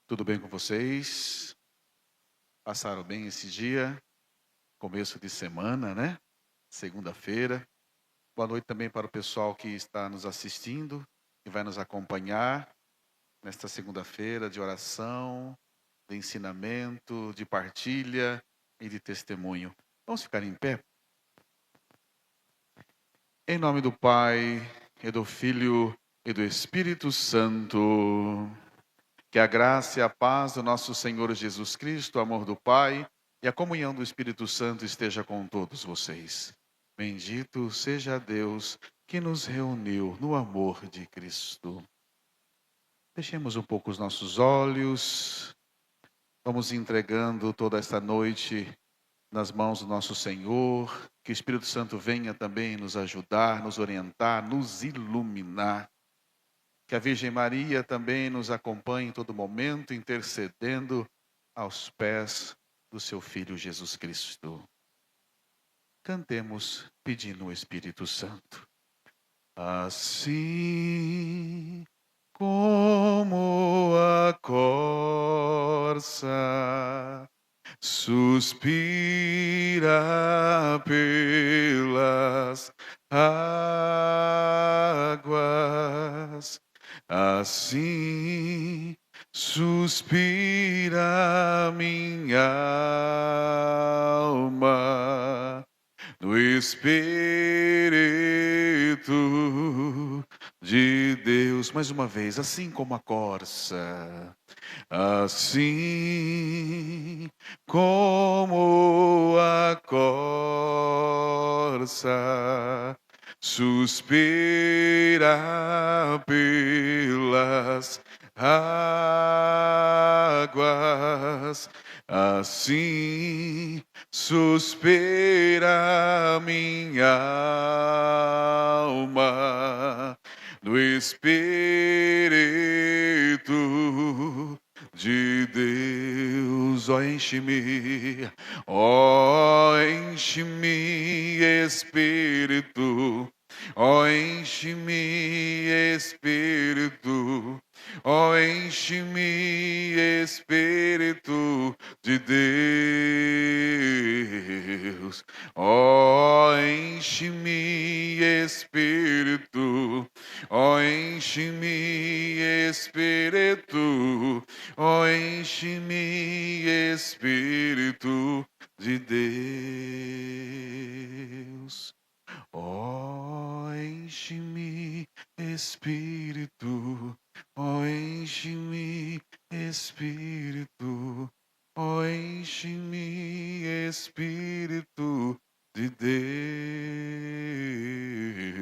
Tudo bem com vocês? Passaram bem esse dia? Começo de semana, né? Segunda-feira. Boa noite também para o pessoal que está nos assistindo e vai nos acompanhar nesta segunda-feira de oração, de ensinamento, de partilha e de testemunho. Vamos ficar em pé? Em nome do Pai, e do Filho e do Espírito Santo. Que a graça e a paz do nosso Senhor Jesus Cristo, o amor do Pai e a comunhão do Espírito Santo esteja com todos vocês. Bendito seja Deus que nos reuniu no amor de Cristo. Fechemos um pouco os nossos olhos. Vamos entregando toda esta noite nas mãos do nosso Senhor. Que o Espírito Santo venha também nos ajudar, nos orientar, nos iluminar. Que a Virgem Maria também nos acompanhe em todo momento, intercedendo aos pés do seu Filho Jesus Cristo. Cantemos pedindo o Espírito Santo. Assim como a corça suspira pelas águas, assim suspira minha alma no Espírito de Deus. Mais uma vez, assim como a corça, assim como a corça suspira pelas águas, assim suspira minha alma no Espírito de Deus. Ó, enche-me, Espírito. Ó, enche-me, Espírito. Ó, enche-me, Espírito de Deus. Ó, enche-me, Espírito. Ó, enche-me, Espírito. Ó, enche-me, Espírito de Deus. Ó, enche-me, Espírito. Ó, enche-me, Espírito. Ó, enche-me, Espírito de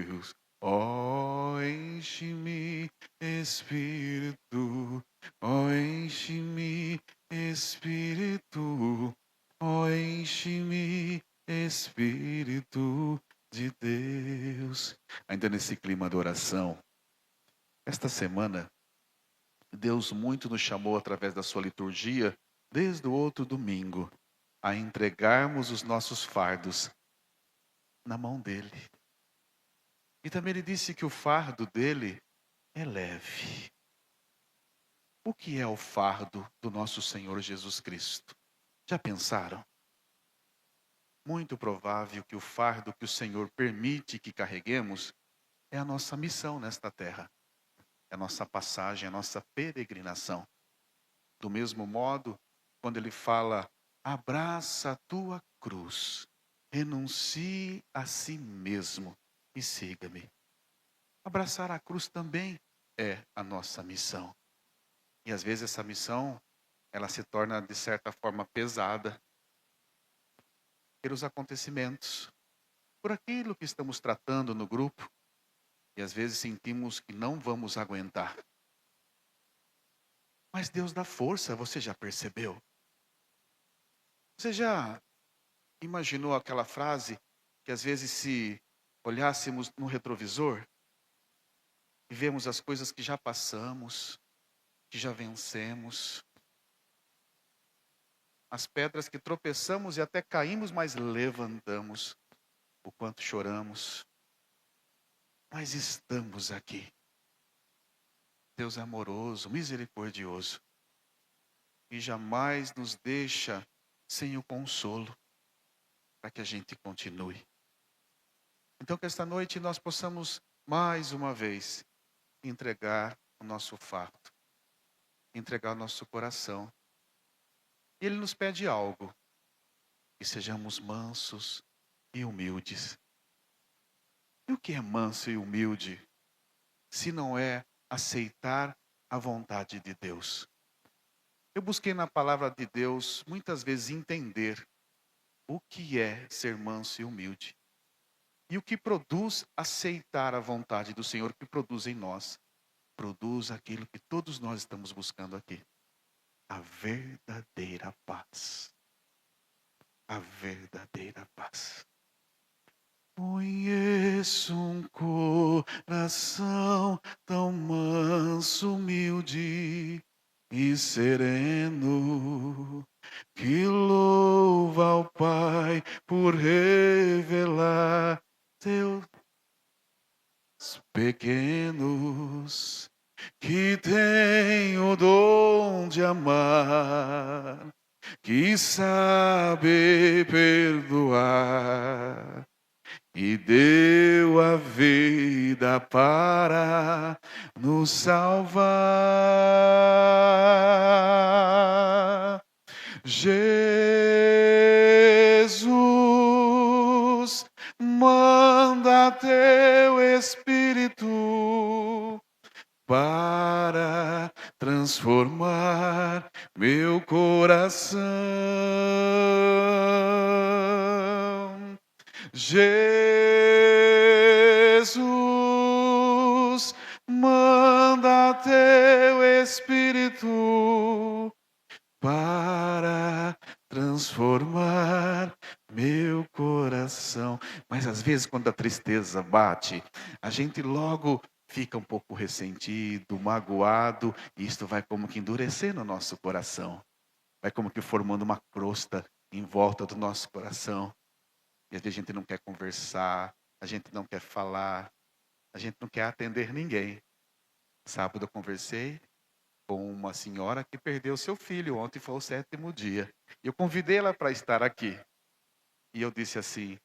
Deus. Ó, enche-me, Espírito. Ó, enche-me, Espírito. Ó, enche-me, Espírito de Deus. Ainda nesse clima de oração, esta semana, Deus muito nos chamou através da sua liturgia, desde o outro domingo, a entregarmos os nossos fardos na mão dele. E também ele disse que o fardo dele é leve. O que é o fardo do nosso Senhor Jesus Cristo? Já pensaram? Muito provável que o fardo que o Senhor permite que carreguemos é a nossa missão nesta terra. É a nossa passagem, a nossa peregrinação. Do mesmo modo, quando ele fala, abraça a tua cruz, renuncie a si mesmo e siga-me. Abraçar a cruz também é a nossa missão. E às vezes essa missão, ela se torna de certa forma pesada pelos acontecimentos, por aquilo que estamos tratando no grupo, e às vezes sentimos que não vamos aguentar. Mas Deus dá força, você já percebeu? Você já imaginou aquela frase que às vezes se olhássemos no retrovisor e vemos as coisas que já passamos, que já vencemos, as pedras que tropeçamos e até caímos, mas levantamos, o quanto choramos, mas estamos aqui. Deus é amoroso, misericordioso. e jamais nos deixa sem o consolo, para que a gente continue. Então que esta noite nós possamos mais uma vez entregar o nosso fardo, entregar o nosso coração. E Ele nos pede algo, que sejamos mansos e humildes. E o que é manso e humilde, se não é aceitar a vontade de Deus? Eu busquei na palavra de Deus muitas vezes entender o que é ser manso e humilde. E o que produz aceitar a vontade do Senhor, que produz em nós. Produz aquilo que todos nós estamos buscando aqui. A verdadeira paz. A verdadeira paz. Conheço um coração tão manso, humilde e sereno, que louva ao Pai por revelar teus pequenos, que tem o dom de amar, que sabe perdoar e deu a vida para nos salvar. Jesus, manda teu Espírito para transformar meu coração. Jesus, manda teu Espírito para transformar meu coração. Mas às vezes quando a tristeza bate, a gente logo fica um pouco ressentido, magoado, e isto vai como que endurecendo o nosso coração. Vai como que formando uma crosta em volta do nosso coração. E às vezes a gente não quer conversar, a gente não quer falar, a gente não quer atender ninguém. Sábado eu conversei com uma senhora que perdeu seu filho, ontem foi o 7º dia. Eu convidei ela para estar aqui. E eu disse assim,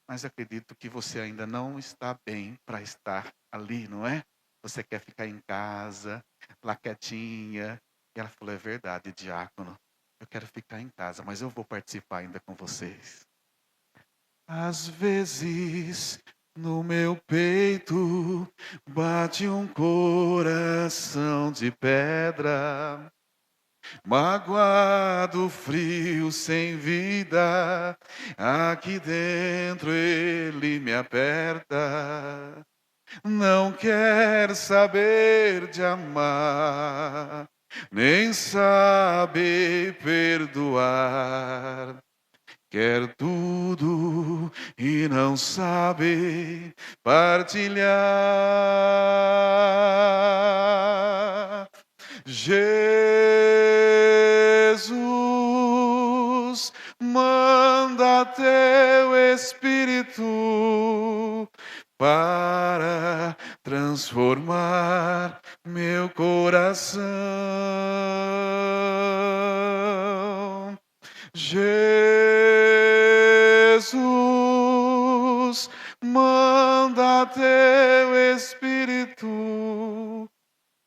mas acredito que você ainda não está bem para estar ali, não é? Você quer ficar em casa, lá quietinha. E ela falou, é verdade, diácono. Eu quero ficar em casa, mas eu vou participar ainda com vocês. Às vezes, no meu peito, bate um coração de pedra, magoado, frio, sem vida, aqui dentro ele me aperta. Não quer saber de amar, nem sabe perdoar. Quer tudo e não sabe partilhar. Jesus, manda teu Espírito para transformar meu coração. Jesus, manda teu Espírito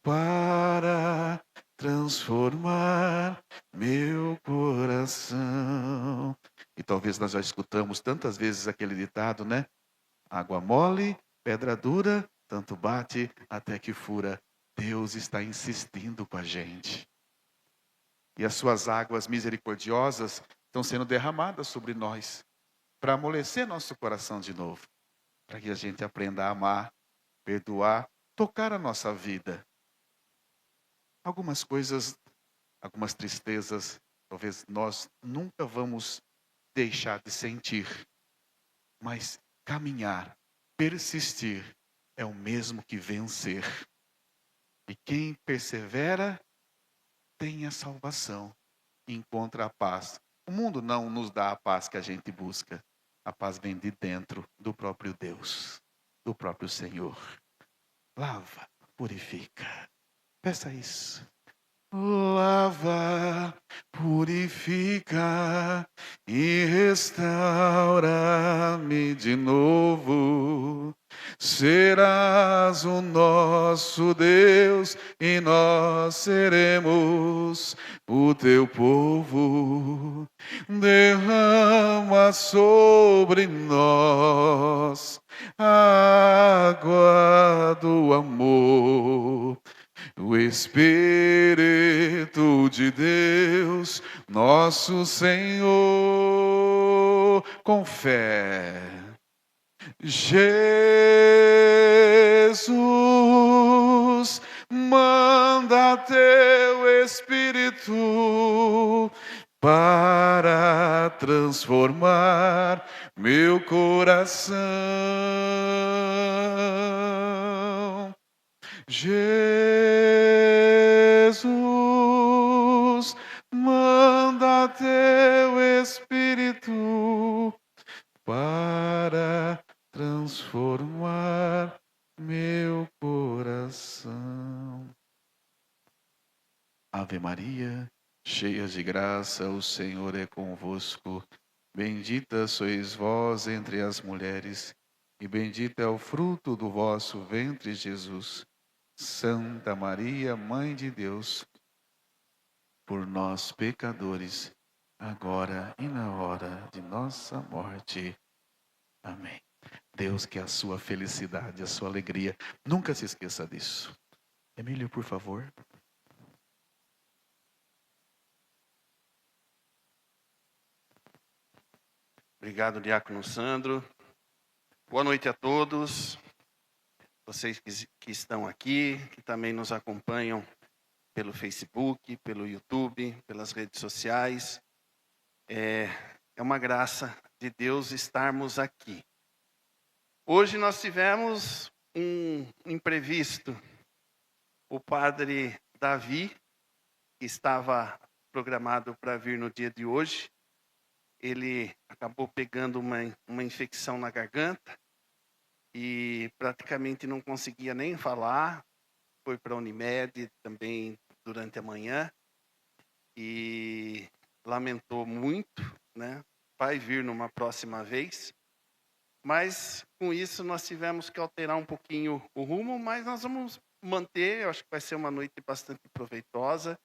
para transformar meu coração. E talvez nós já escutamos tantas vezes aquele ditado, né? Água mole, pedra dura, tanto bate até que fura. Deus está insistindo com a gente. E as suas águas misericordiosas estão sendo derramadas sobre nós, para amolecer nosso coração de novo, para que a gente aprenda a amar, perdoar, tocar a nossa vida. Algumas coisas, algumas tristezas, talvez nós nunca vamos deixar de sentir, mas caminhar, persistir, é o mesmo que vencer. E quem persevera tem a salvação, encontra a paz. O mundo não nos dá a paz que a gente busca. A paz vem de dentro do próprio Deus, do próprio Senhor. Lava, purifica. Peça isso. Lava, purifica e restaura-me de novo. Serás o nosso Deus e nós seremos o teu povo. Derrama sobre nós a água do amor. O Espírito de Deus, nosso Senhor, com fé. Jesus, manda teu Espírito para transformar meu coração. Jesus, manda teu Espírito para transformar meu coração. Ave Maria, cheia de graça, o Senhor é convosco. Bendita sois vós entre as mulheres, e bendito é o fruto do vosso ventre, Jesus. Santa Maria, Mãe de Deus, por nós pecadores, agora e na hora de nossa morte. Amém. Deus, que a sua felicidade, a sua alegria, nunca se esqueça disso. Emílio, por favor. Obrigado, Diácono Sandro. Boa noite a todos. Vocês que estão aqui, que também nos acompanham pelo Facebook, pelo YouTube, pelas redes sociais. É uma graça de Deus estarmos aqui. Hoje nós tivemos um imprevisto. O padre Davi, que estava programado para vir no dia de hoje, ele acabou pegando uma infecção na garganta e praticamente não conseguia nem falar. Foi para a Unimed também durante a manhã e lamentou muito, né? Vai vir numa próxima vez. Mas com isso nós tivemos que alterar um pouquinho o rumo, mas nós vamos manter. Eu acho que vai ser uma noite bastante proveitosa.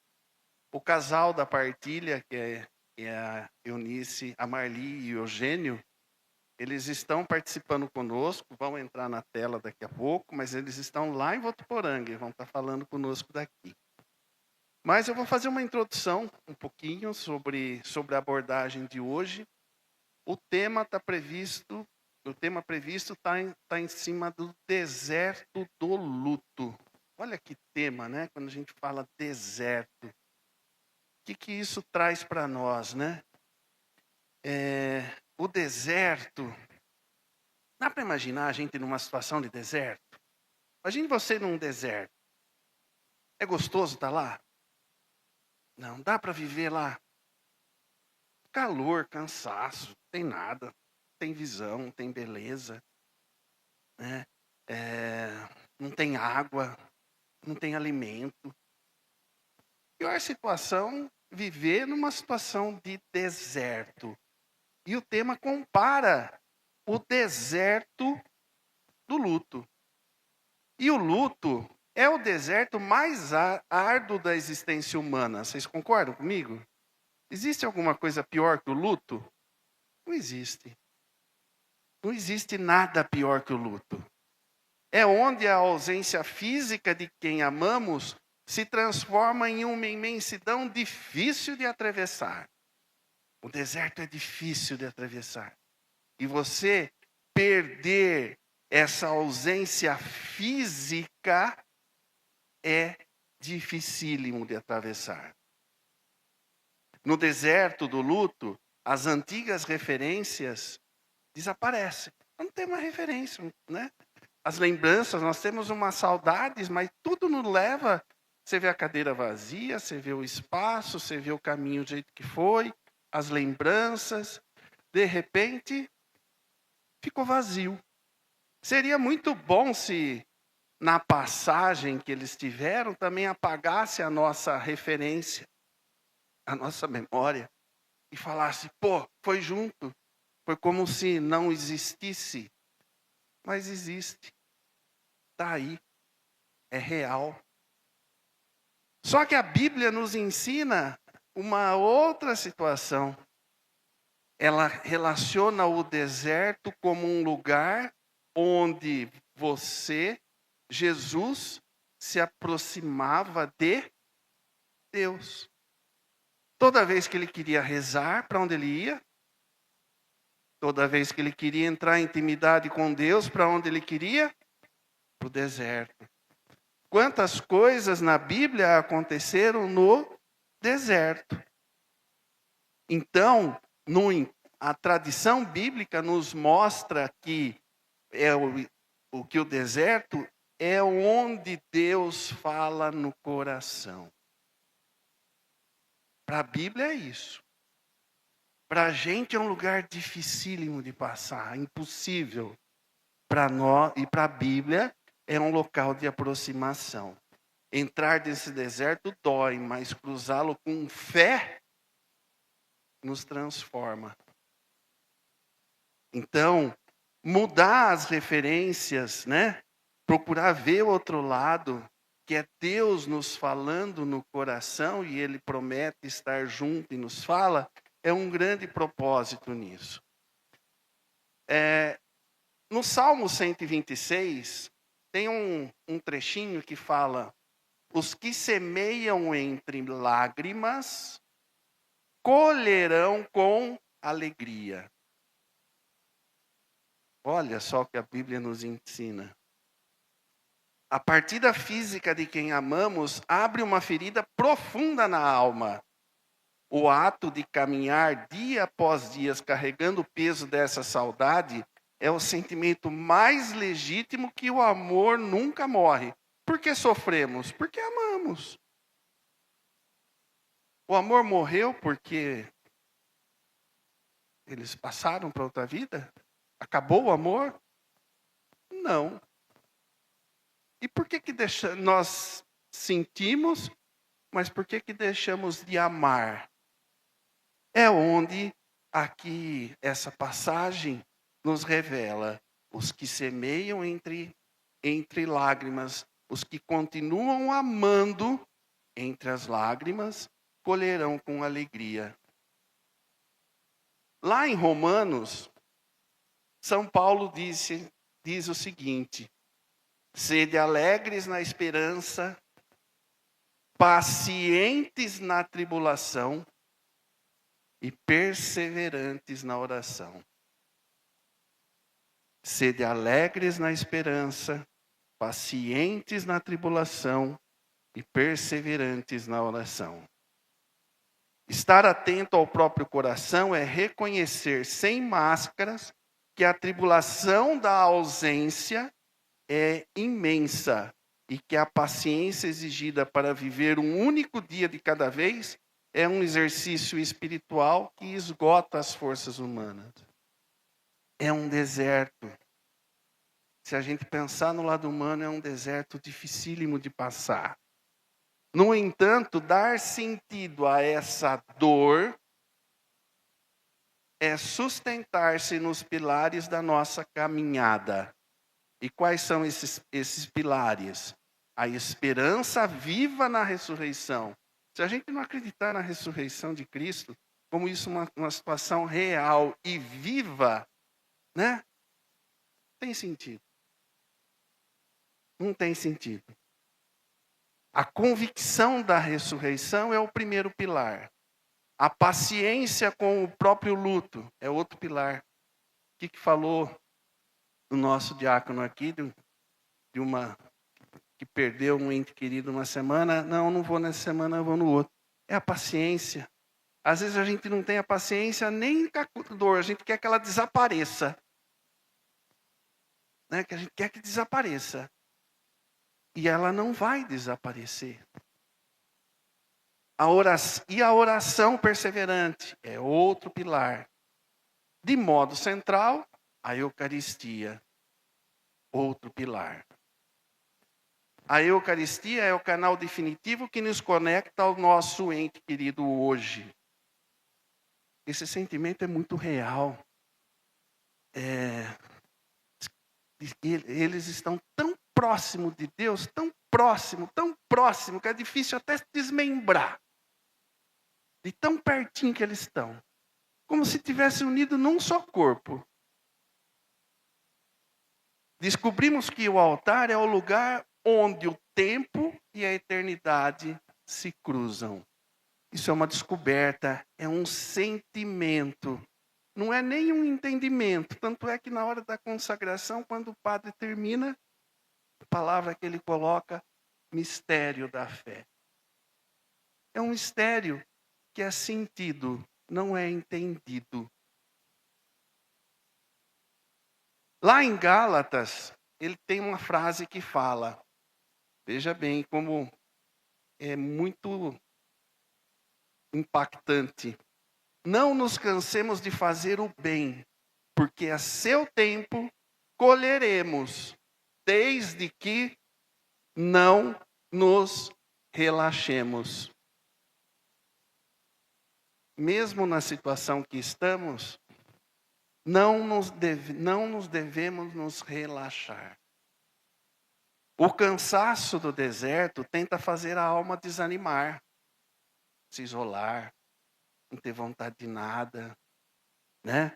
O casal da partilha, que é a Eunice, a Marli e o Eugênio, eles estão participando conosco, vão entrar na tela daqui a pouco, mas eles estão lá em Votuporanga e vão estar falando conosco daqui. Mas eu vou fazer uma introdução um pouquinho sobre a abordagem de hoje. O tema previsto está em cima do deserto do luto. Olha que tema, né? Quando a gente fala deserto. O que isso traz para nós, né? O deserto. Dá para imaginar a gente numa situação de deserto? Imagine você num deserto. É gostoso estar lá? Não, dá para viver lá. Calor, cansaço, não tem nada. Não tem visão, não tem beleza. Né? Não tem água, não tem alimento. Pior situação, viver numa situação de deserto. E o tema compara o deserto do luto. E o luto é o deserto mais árduo da existência humana. Vocês concordam comigo? Existe alguma coisa pior que o luto? Não existe. Não existe nada pior que o luto. É onde a ausência física de quem amamos se transforma em uma imensidão difícil de atravessar. O deserto é difícil de atravessar. E você perder essa ausência física é dificílimo de atravessar. No deserto do luto, as antigas referências desaparecem. Não tem uma referência, né? As lembranças, nós temos umas saudades, mas tudo nos leva. Você vê a cadeira vazia, você vê o espaço, você vê o caminho do jeito que foi, as lembranças. De repente, ficou vazio. Seria muito bom se, na passagem que eles tiveram, também apagasse a nossa referência. a nossa memória e falasse, pô, foi junto. Foi como se não existisse. Mas existe. Está aí. É real. Só que a Bíblia nos ensina uma outra situação. Ela relaciona o deserto como um lugar onde Jesus, se aproximava de Deus. Toda vez que ele queria rezar, para onde ele ia? Toda vez que ele queria entrar em intimidade com Deus, para onde ele queria? Para o deserto. Quantas coisas na Bíblia aconteceram no deserto? Então, a tradição bíblica nos mostra que o deserto é onde Deus fala no coração. Para a Bíblia é isso. Para a gente é um lugar dificílimo de passar, impossível. Para nós e para a Bíblia é um local de aproximação. Entrar nesse deserto dói, mas cruzá-lo com fé nos transforma. Então, mudar as referências, né? Procurar ver o outro lado, que é Deus nos falando no coração e Ele promete estar junto e nos fala, é um grande propósito nisso. No Salmo 126, tem um trechinho que fala: os que semeiam entre lágrimas colherão com alegria. Olha só o que a Bíblia nos ensina. A partida física de quem amamos abre uma ferida profunda na alma. O ato de caminhar dia após dia carregando o peso dessa saudade é o sentimento mais legítimo que o amor nunca morre. Por que sofremos? Porque amamos. O amor morreu porque eles passaram para outra vida? Acabou o amor? Não. E por que nós sentimos, mas por que deixamos de amar? É onde aqui essa passagem nos revela os que semeiam entre lágrimas, os que continuam amando entre as lágrimas, colherão com alegria. Lá em Romanos, São Paulo diz o seguinte: sede alegres na esperança, pacientes na tribulação e perseverantes na oração. Sede alegres na esperança, pacientes na tribulação e perseverantes na oração. Estar atento ao próprio coração é reconhecer sem máscaras que a tribulação da ausência é imensa e que a paciência exigida para viver um único dia de cada vez é um exercício espiritual que esgota as forças humanas. É um deserto. Se a gente pensar no lado humano, é um deserto dificílimo de passar. No entanto, dar sentido a essa dor é sustentar-se nos pilares da nossa caminhada. E quais são esses pilares? A esperança viva na ressurreição. Se a gente não acreditar na ressurreição de Cristo, como isso uma situação real e viva, né? Tem sentido. Não tem sentido. A convicção da ressurreição é o primeiro pilar. A paciência com o próprio luto é outro pilar. O que falou o nosso diácono aqui, de uma que perdeu um ente querido uma semana? Não vou nessa semana, eu vou no outro. É a paciência. Às vezes a gente não tem a paciência nem com a dor, a gente quer que ela desapareça. Né? Que a gente quer que desapareça. E ela não vai desaparecer. E a oração perseverante é outro pilar. De modo central, a Eucaristia, outro pilar. A Eucaristia é o canal definitivo que nos conecta ao nosso ente querido hoje. Esse sentimento é muito real. Eles estão tão próximo de Deus, tão próximo, que é difícil até desmembrar. De tão pertinho que eles estão. Como se tivessem unido num só corpo. Descobrimos que o altar é o lugar onde o tempo e a eternidade se cruzam. Isso é uma descoberta, é um sentimento. Não é nem um entendimento. Tanto é que na hora da consagração, quando o padre termina, a palavra que ele coloca, mistério da fé. É um mistério que é sentido, não é entendido. Lá em Gálatas, ele tem uma frase que fala, veja bem como é muito impactante. Não nos cansemos de fazer o bem, porque a seu tempo colheremos, desde que não nos relaxemos. Mesmo na situação que estamos, não nos devemos nos relaxar. O cansaço do deserto tenta fazer a alma desanimar, se isolar, não ter vontade de nada, né?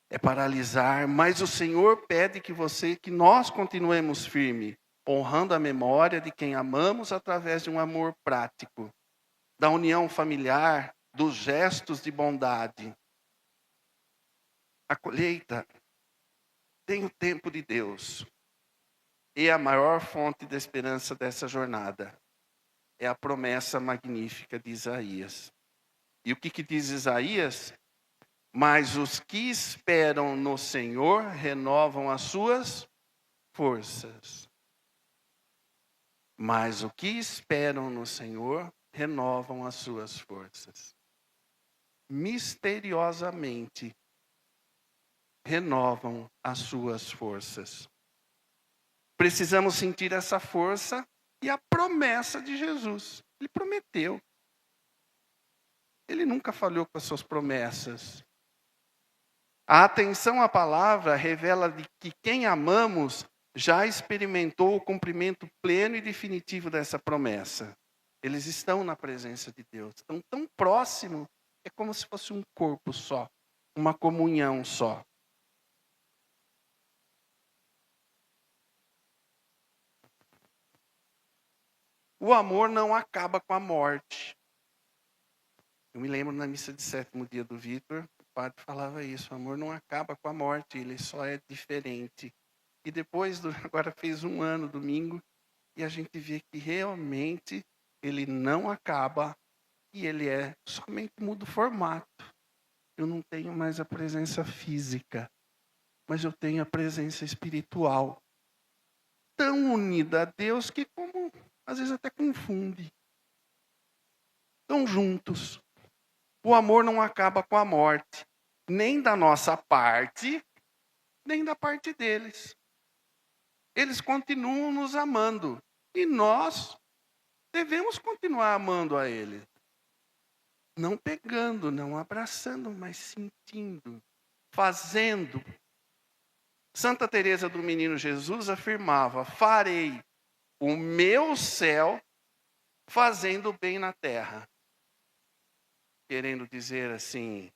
É paralisar, mas o Senhor pede que nós continuemos firmes, honrando a memória de quem amamos através de um amor prático, da união familiar, dos gestos de bondade. A colheita tem o tempo de Deus. E a maior fonte de esperança dessa jornada é a promessa magnífica de Isaías. E o que diz Isaías? Mas os que esperam no Senhor renovam as suas forças. Mas o que esperam no Senhor renovam as suas forças. Misteriosamente renovam as suas forças. Precisamos sentir essa força e a promessa de Jesus. Ele prometeu. Ele nunca falhou com as suas promessas. A atenção à palavra revela que quem amamos já experimentou o cumprimento pleno e definitivo dessa promessa. Eles estão na presença de Deus, estão tão próximos, é como se fosse um corpo só, uma comunhão só. O amor não acaba com a morte. Eu me lembro na missa de 7º dia do Vitor, o padre falava isso, o amor não acaba com a morte, ele só é diferente. E depois, agora fez 1 ano, domingo, e a gente vê que realmente ele não acaba e ele somente muda o formato. Eu não tenho mais a presença física, mas eu tenho a presença espiritual. Tão unida a Deus que como às vezes até confunde. Estão juntos. O amor não acaba com a morte, nem da nossa parte, nem da parte deles. Eles continuam nos amando e nós devemos continuar amando a Ele. Não pegando, não abraçando, mas sentindo, fazendo. Santa Teresa do Menino Jesus afirmava: farei o meu céu fazendo o bem na terra. Querendo dizer assim,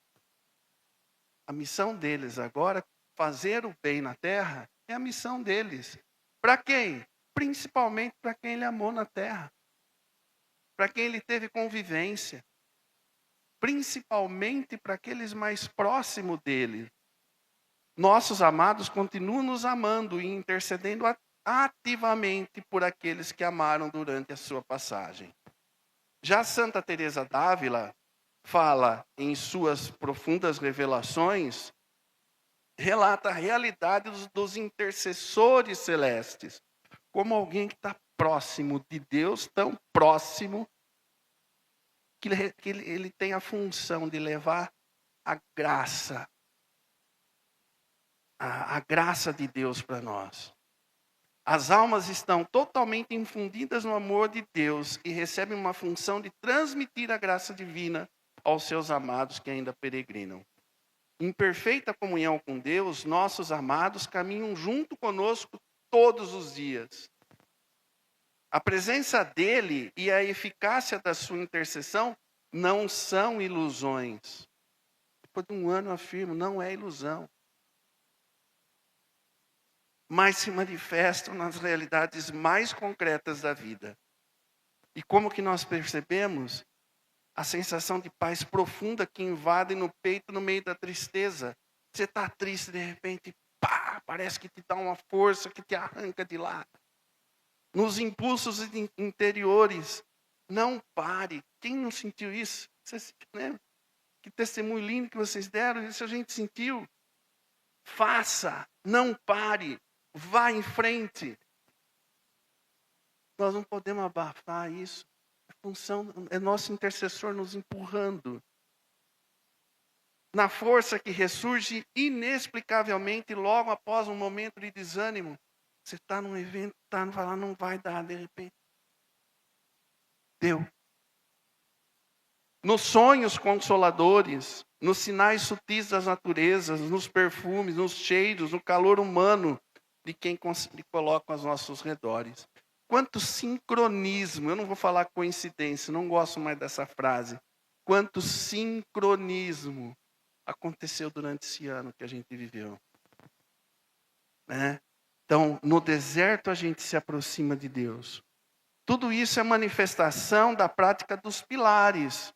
a missão deles agora, fazer o bem na terra, é a missão deles. Para quem? Principalmente para quem ele amou na terra. Para quem ele teve convivência. Principalmente para aqueles mais próximos dele. Nossos amados continuam nos amando e intercedendo ativamente por aqueles que amaram durante a sua passagem. Já Santa Teresa d'Ávila fala em suas profundas revelações, relata a realidade dos intercessores celestes, como alguém que está próximo de Deus, tão próximo, que ele tem a função de levar a graça de Deus para nós. As almas estão totalmente infundidas no amor de Deus e recebem uma função de transmitir a graça divina aos seus amados que ainda peregrinam. Em perfeita comunhão com Deus, nossos amados caminham junto conosco todos os dias. A presença dele e a eficácia da sua intercessão não são ilusões. Depois de um ano eu afirmo, não é ilusão. Mas se manifestam nas realidades mais concretas da vida. E como que nós percebemos? A sensação de paz profunda que invade no peito no meio da tristeza. Você está triste, de repente, pá, parece que te dá uma força que te arranca de lá. Nos impulsos interiores, não pare. Quem não sentiu isso? Você lembra? Que testemunho lindo que vocês deram, isso a gente sentiu. Faça, não pare, vá em frente. Nós não podemos abafar isso. É nosso intercessor nos empurrando. Na força que ressurge inexplicavelmente logo após um momento de desânimo. Você está num evento, está falando, não vai dar, de repente. Deu. Nos sonhos consoladores, nos sinais sutis das naturezas, nos perfumes, nos cheiros, no calor humano de quem coloca aos nossos redores. Quanto sincronismo, eu não vou falar coincidência, não gosto mais dessa frase. Quanto sincronismo aconteceu durante esse ano que a gente viveu. Né? Então, no deserto a gente se aproxima de Deus. Tudo isso é manifestação da prática dos pilares.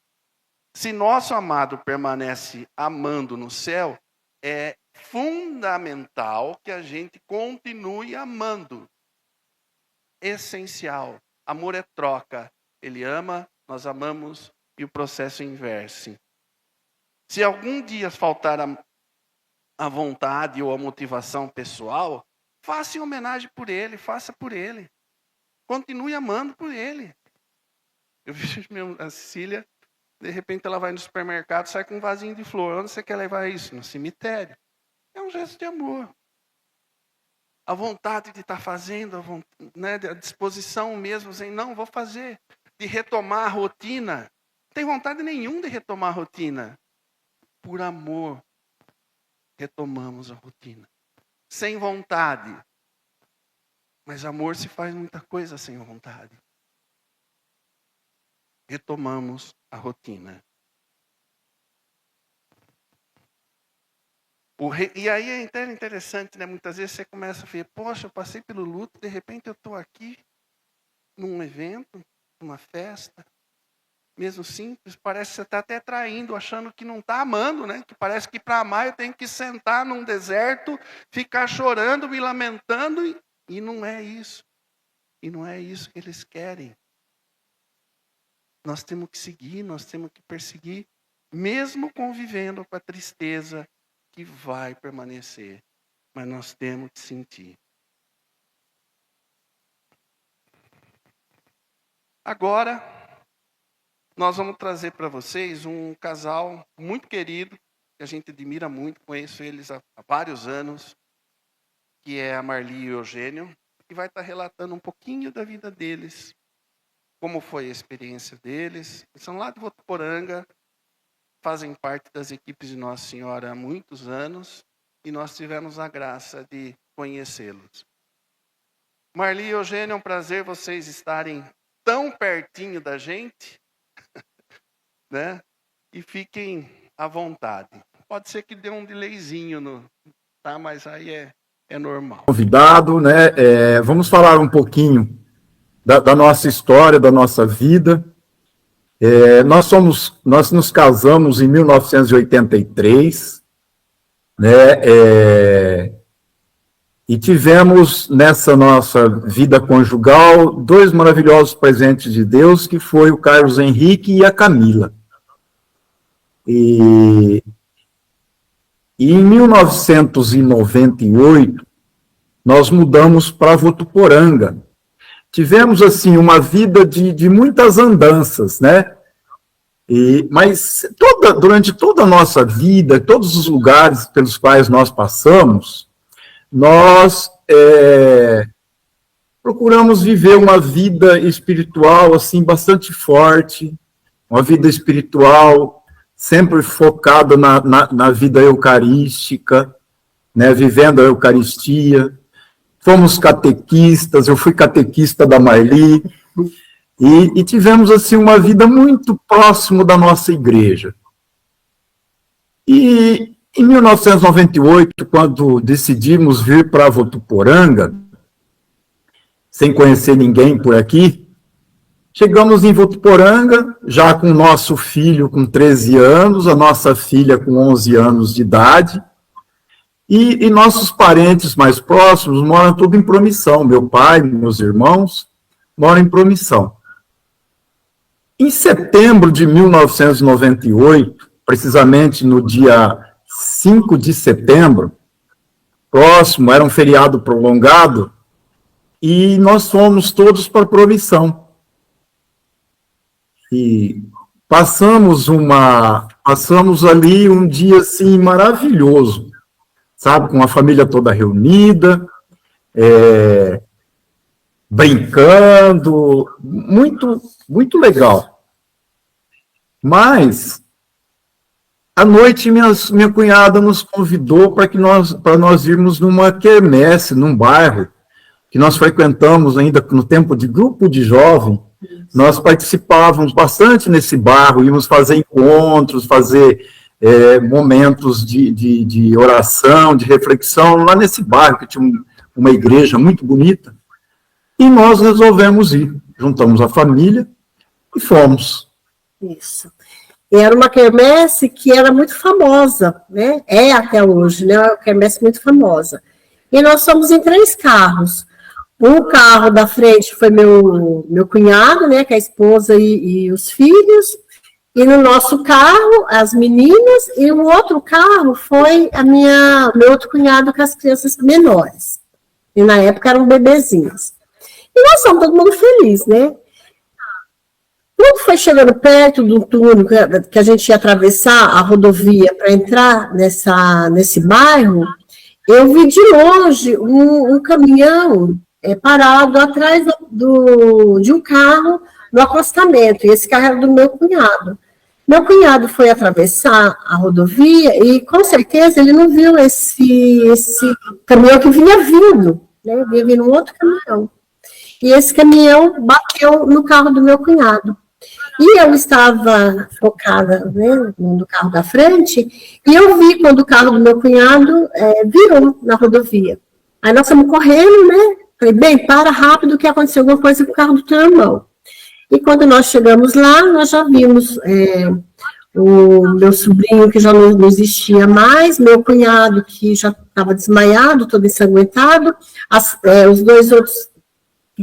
Se nosso amado permanece amando no céu, é fundamental que a gente continue amando. Essencial. Amor é troca. Ele ama, nós amamos e o processo inverte. Se algum dia faltar a vontade ou a motivação pessoal, faça em homenagem por ele, faça por ele. Continue amando por ele. Eu vejo a Cecília, de repente ela vai no supermercado, sai com um vasinho de flor. Onde você quer levar isso? No cemitério. É um gesto de amor. A vontade de estar fazendo, a disposição mesmo, assim, não, vou fazer. De retomar a rotina. Não tem vontade nenhuma de retomar a rotina. Por amor, retomamos a rotina. Sem vontade. Mas amor se faz muita coisa sem vontade. Retomamos a rotina. E aí é interessante, né? Muitas vezes você começa a ver, poxa, eu passei pelo luto, de repente eu estou aqui num evento, numa festa, mesmo simples, parece que você está até traindo, achando que não está amando, né? Que parece que para amar eu tenho que sentar num deserto, ficar chorando, me lamentando, e não é isso. E não é isso que eles querem. Nós temos que seguir, nós temos que perseguir, mesmo convivendo com a tristeza que vai permanecer. Mas nós temos que sentir. Agora, nós vamos trazer para vocês um casal muito querido, que a gente admira muito, conheço eles há vários anos, que é a Marli e o Eugênio, que vai estar relatando um pouquinho da vida deles, como foi a experiência deles. Eles são lá de Votuporanga, fazem parte das equipes de Nossa Senhora há muitos anos, e nós tivemos a graça de conhecê-los. Marli e Eugênio, é um prazer vocês estarem tão pertinho da gente, né? E fiquem à vontade. Pode ser que dê um delayzinho, tá? Mas aí é normal. Convidado, né? Vamos falar um pouquinho da nossa história, da nossa vida. Nós nos casamos em 1983, né? E tivemos nessa nossa vida conjugal 2 maravilhosos presentes de Deus, que foi o Carlos Henrique e a Camila. E em 1998, nós mudamos para Votuporanga. Tivemos, assim, uma vida de muitas andanças, né? Mas durante toda a nossa vida, todos os lugares pelos quais nós passamos, nós procuramos viver uma vida espiritual, assim, bastante forte, uma vida espiritual sempre focada na vida eucarística, né, vivendo a Eucaristia. Fomos catequistas, eu fui catequista da Marli, e tivemos, assim, uma vida muito próximo da nossa igreja. E em 1998, quando decidimos vir para Votuporanga, sem conhecer ninguém por aqui, chegamos em Votuporanga, já com o nosso filho com 13 anos, a nossa filha com 11 anos de idade, e nossos parentes mais próximos moram todos em Promissão. Meu pai, meus irmãos, moram em Promissão. Em setembro de 1998, precisamente no dia 5 de setembro, próximo, era um feriado prolongado, e nós fomos todos para Promissão. E passamos ali um dia, assim, maravilhoso, sabe, com a família toda reunida, brincando, muito, muito legal. Mas, à noite, minha cunhada nos convidou para nós irmos numa quermesse, num bairro, que nós frequentamos ainda no tempo de grupo de jovem. Nós participávamos bastante nesse bairro, íamos fazer encontros, fazer momentos de oração, de reflexão, lá nesse bairro, que tinha uma igreja muito bonita, e nós resolvemos ir. Juntamos a família e fomos. Isso. E era uma quermesse que era muito famosa, né? É até hoje, né? Uma quermesse muito famosa. E nós fomos em 3 carros. Um carro da frente foi meu cunhado, né? Com a esposa e os filhos. E no nosso carro, as meninas. E o outro carro foi meu outro cunhado com as crianças menores. E na época eram bebezinhos. E nós somos todo mundo feliz, né? Quando foi chegando perto do túnel que a gente ia atravessar a rodovia para entrar nesse bairro, eu vi de longe um caminhão parado atrás de um carro no acostamento, e esse carro era do meu cunhado. Meu cunhado foi atravessar a rodovia e, com certeza, ele não viu esse caminhão que vinha vindo, né? Vinha vindo um outro caminhão. E esse caminhão bateu no carro do meu cunhado. E eu estava focada, né, no carro da frente, e eu vi quando o carro do meu cunhado virou na rodovia. Aí nós fomos correndo, né? Falei, bem, para rápido que aconteceu alguma coisa com o carro do teu irmão. E quando nós chegamos lá, nós já vimos o meu sobrinho, que já não existia mais, meu cunhado, que já estava desmaiado, todo ensanguentado, os 2 outros,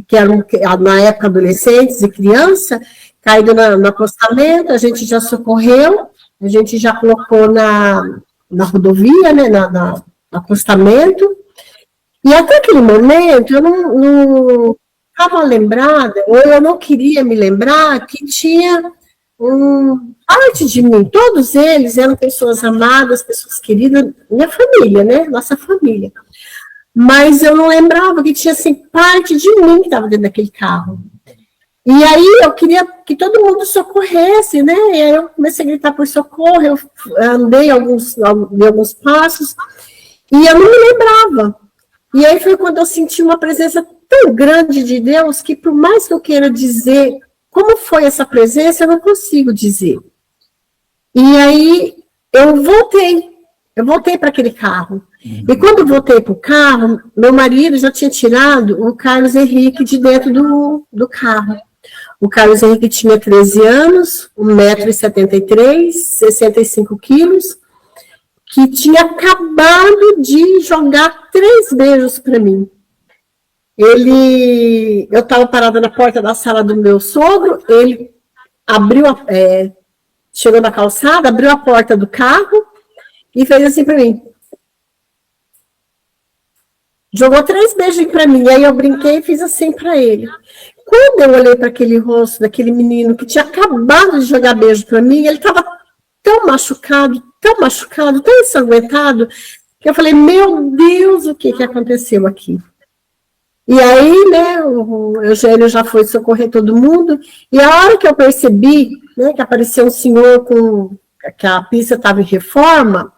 que eram, na época, adolescentes e criança, caído no acostamento, a gente já socorreu, a gente já colocou na rodovia, né, no acostamento, e até aquele momento eu não estava lembrada, ou eu não queria me lembrar que tinha parte de mim, todos eles eram pessoas amadas, pessoas queridas, minha família, né, nossa família, mas eu não lembrava que tinha, assim, parte de mim que estava dentro daquele carro. E aí eu queria que todo mundo socorresse, né? E aí eu comecei a gritar por socorro, eu andei alguns passos, e eu não me lembrava. E aí foi quando eu senti uma presença tão grande de Deus, que por mais que eu queira dizer como foi essa presença, eu não consigo dizer. E aí eu voltei para aquele carro. E quando eu voltei para o carro, meu marido já tinha tirado o Carlos Henrique de dentro do carro. O Carlos Henrique tinha 13 anos, 1,73 m, 65 quilos, que tinha acabado de jogar 3 beijos para mim. Eu estava parada na porta da sala do meu sogro, ele chegou na calçada, abriu a porta do carro e fez assim para mim. Jogou 3 beijos para mim, aí eu brinquei e fiz assim para ele. Quando eu olhei para aquele rosto daquele menino que tinha acabado de jogar beijo para mim, ele estava tão machucado, tão ensanguentado, que eu falei, meu Deus, o que aconteceu aqui? E aí, né, o Eugênio já foi socorrer todo mundo, e a hora que eu percebi, né, que apareceu um senhor que a pista estava em reforma,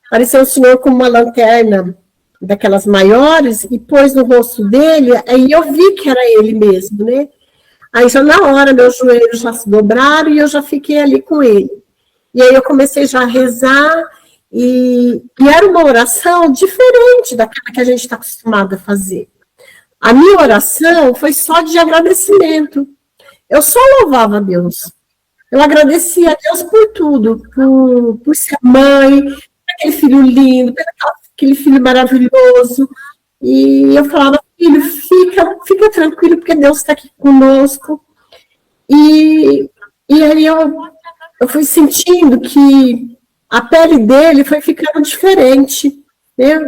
apareceu um senhor com uma lanterna daquelas maiores, e pôs no rosto dele, aí eu vi que era ele mesmo, né? Aí já na hora, meus joelhos já se dobraram, e eu já fiquei ali com ele. E aí eu comecei já a rezar, e era uma oração diferente daquela que a gente está acostumado a fazer. A minha oração foi só de agradecimento. Eu só louvava a Deus. Eu agradecia a Deus por tudo, por ser mãe, por aquele filho lindo, por aquele filho maravilhoso. E eu falava, filho, fica tranquilo, porque Deus está aqui conosco. E aí eu fui sentindo que a pele dele foi ficando diferente. Né?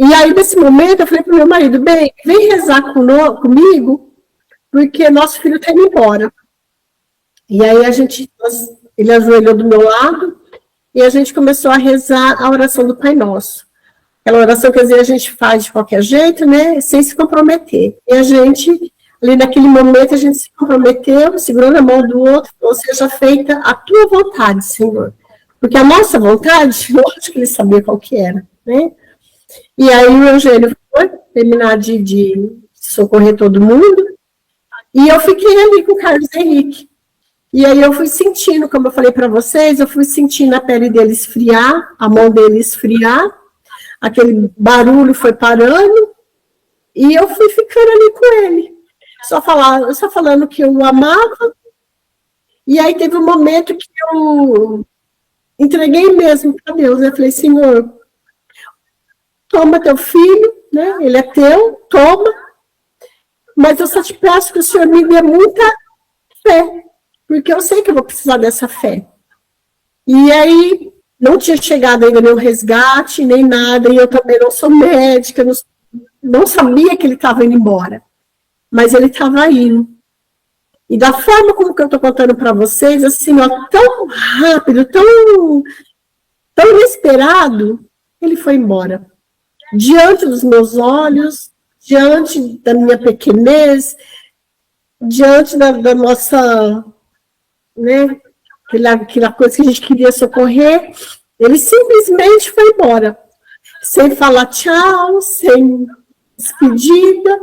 E aí, nesse momento, eu falei para o meu marido, bem, vem rezar comigo, porque nosso filho está indo embora. E aí ele ajoelhou do meu lado, e a gente começou a rezar a oração do Pai Nosso. Aquela oração que às vezes a gente faz de qualquer jeito, né, sem se comprometer. E a gente, ali naquele momento, a gente se comprometeu, segurou na mão do outro, ou seja, feita a tua vontade, Senhor. Porque a nossa vontade, lógico que ele sabia qual que era, né? E aí o Eugênio foi terminar de socorrer todo mundo, e eu fiquei ali com o Carlos Henrique. E aí eu fui sentindo, como eu falei para vocês, eu fui sentindo a pele dele esfriar, a mão dele esfriar, aquele barulho foi parando, e eu fui ficando ali com ele. Só falando que eu o amava, e aí teve um momento que eu entreguei mesmo para Deus. Eu falei, Senhor, toma teu filho, né? Ele é teu, toma. Mas eu só te peço que o Senhor me dê muita fé, porque eu sei que eu vou precisar dessa fé. E aí, não tinha chegado ainda nenhum resgate, nem nada, e eu também não sou médica, não sabia que ele estava indo embora. Mas ele estava indo. E da forma como que eu estou contando para vocês, assim, ó, tão rápido, tão inesperado, ele foi embora. Diante dos meus olhos, diante da minha pequenez, diante da nossa, né, aquela coisa que a gente queria socorrer, ele simplesmente foi embora, sem falar tchau, sem despedida,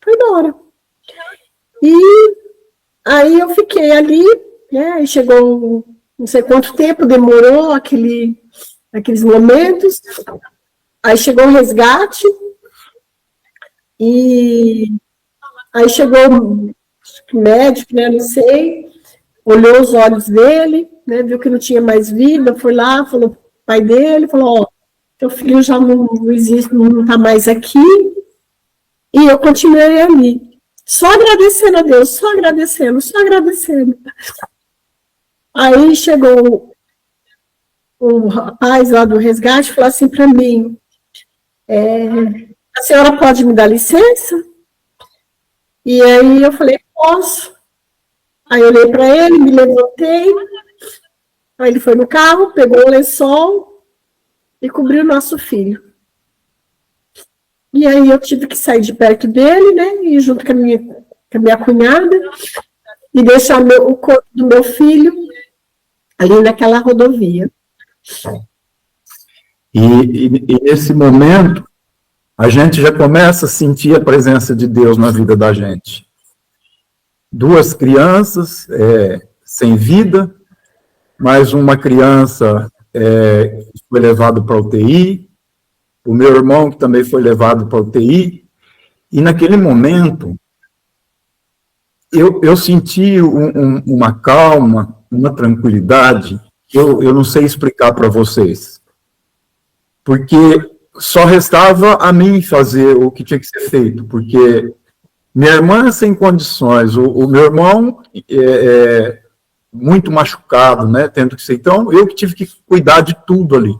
foi embora. E aí eu fiquei ali, né, aí chegou, não sei quanto tempo demorou aqueles momentos. Aí chegou o resgate, e aí chegou o médico, né, não sei, olhou os olhos dele, né, viu que não tinha mais vida, foi lá, falou pro pai dele, falou, ó, teu filho já não existe, não está mais aqui, e eu continuei ali, só agradecendo a Deus, só agradecendo. Aí chegou o rapaz lá do resgate e falou assim para mim, a senhora pode me dar licença? E aí eu falei, posso. Aí eu olhei para ele, me levantei, aí ele foi no carro, pegou o lençol e cobriu o nosso filho. E aí eu tive que sair de perto dele, né, e junto com a minha cunhada, e deixar o corpo do meu filho ali naquela rodovia. E nesse momento, a gente já começa a sentir a presença de Deus na vida da gente. 2 crianças sem vida, mais uma criança foi levado para a UTI, o meu irmão que também foi levado para a UTI, e naquele momento eu senti uma calma, uma tranquilidade, eu não sei explicar para vocês, porque só restava a mim fazer o que tinha que ser feito, porque minha irmã sem condições, o meu irmão muito machucado, né, tendo que ser, então eu que tive que cuidar de tudo ali.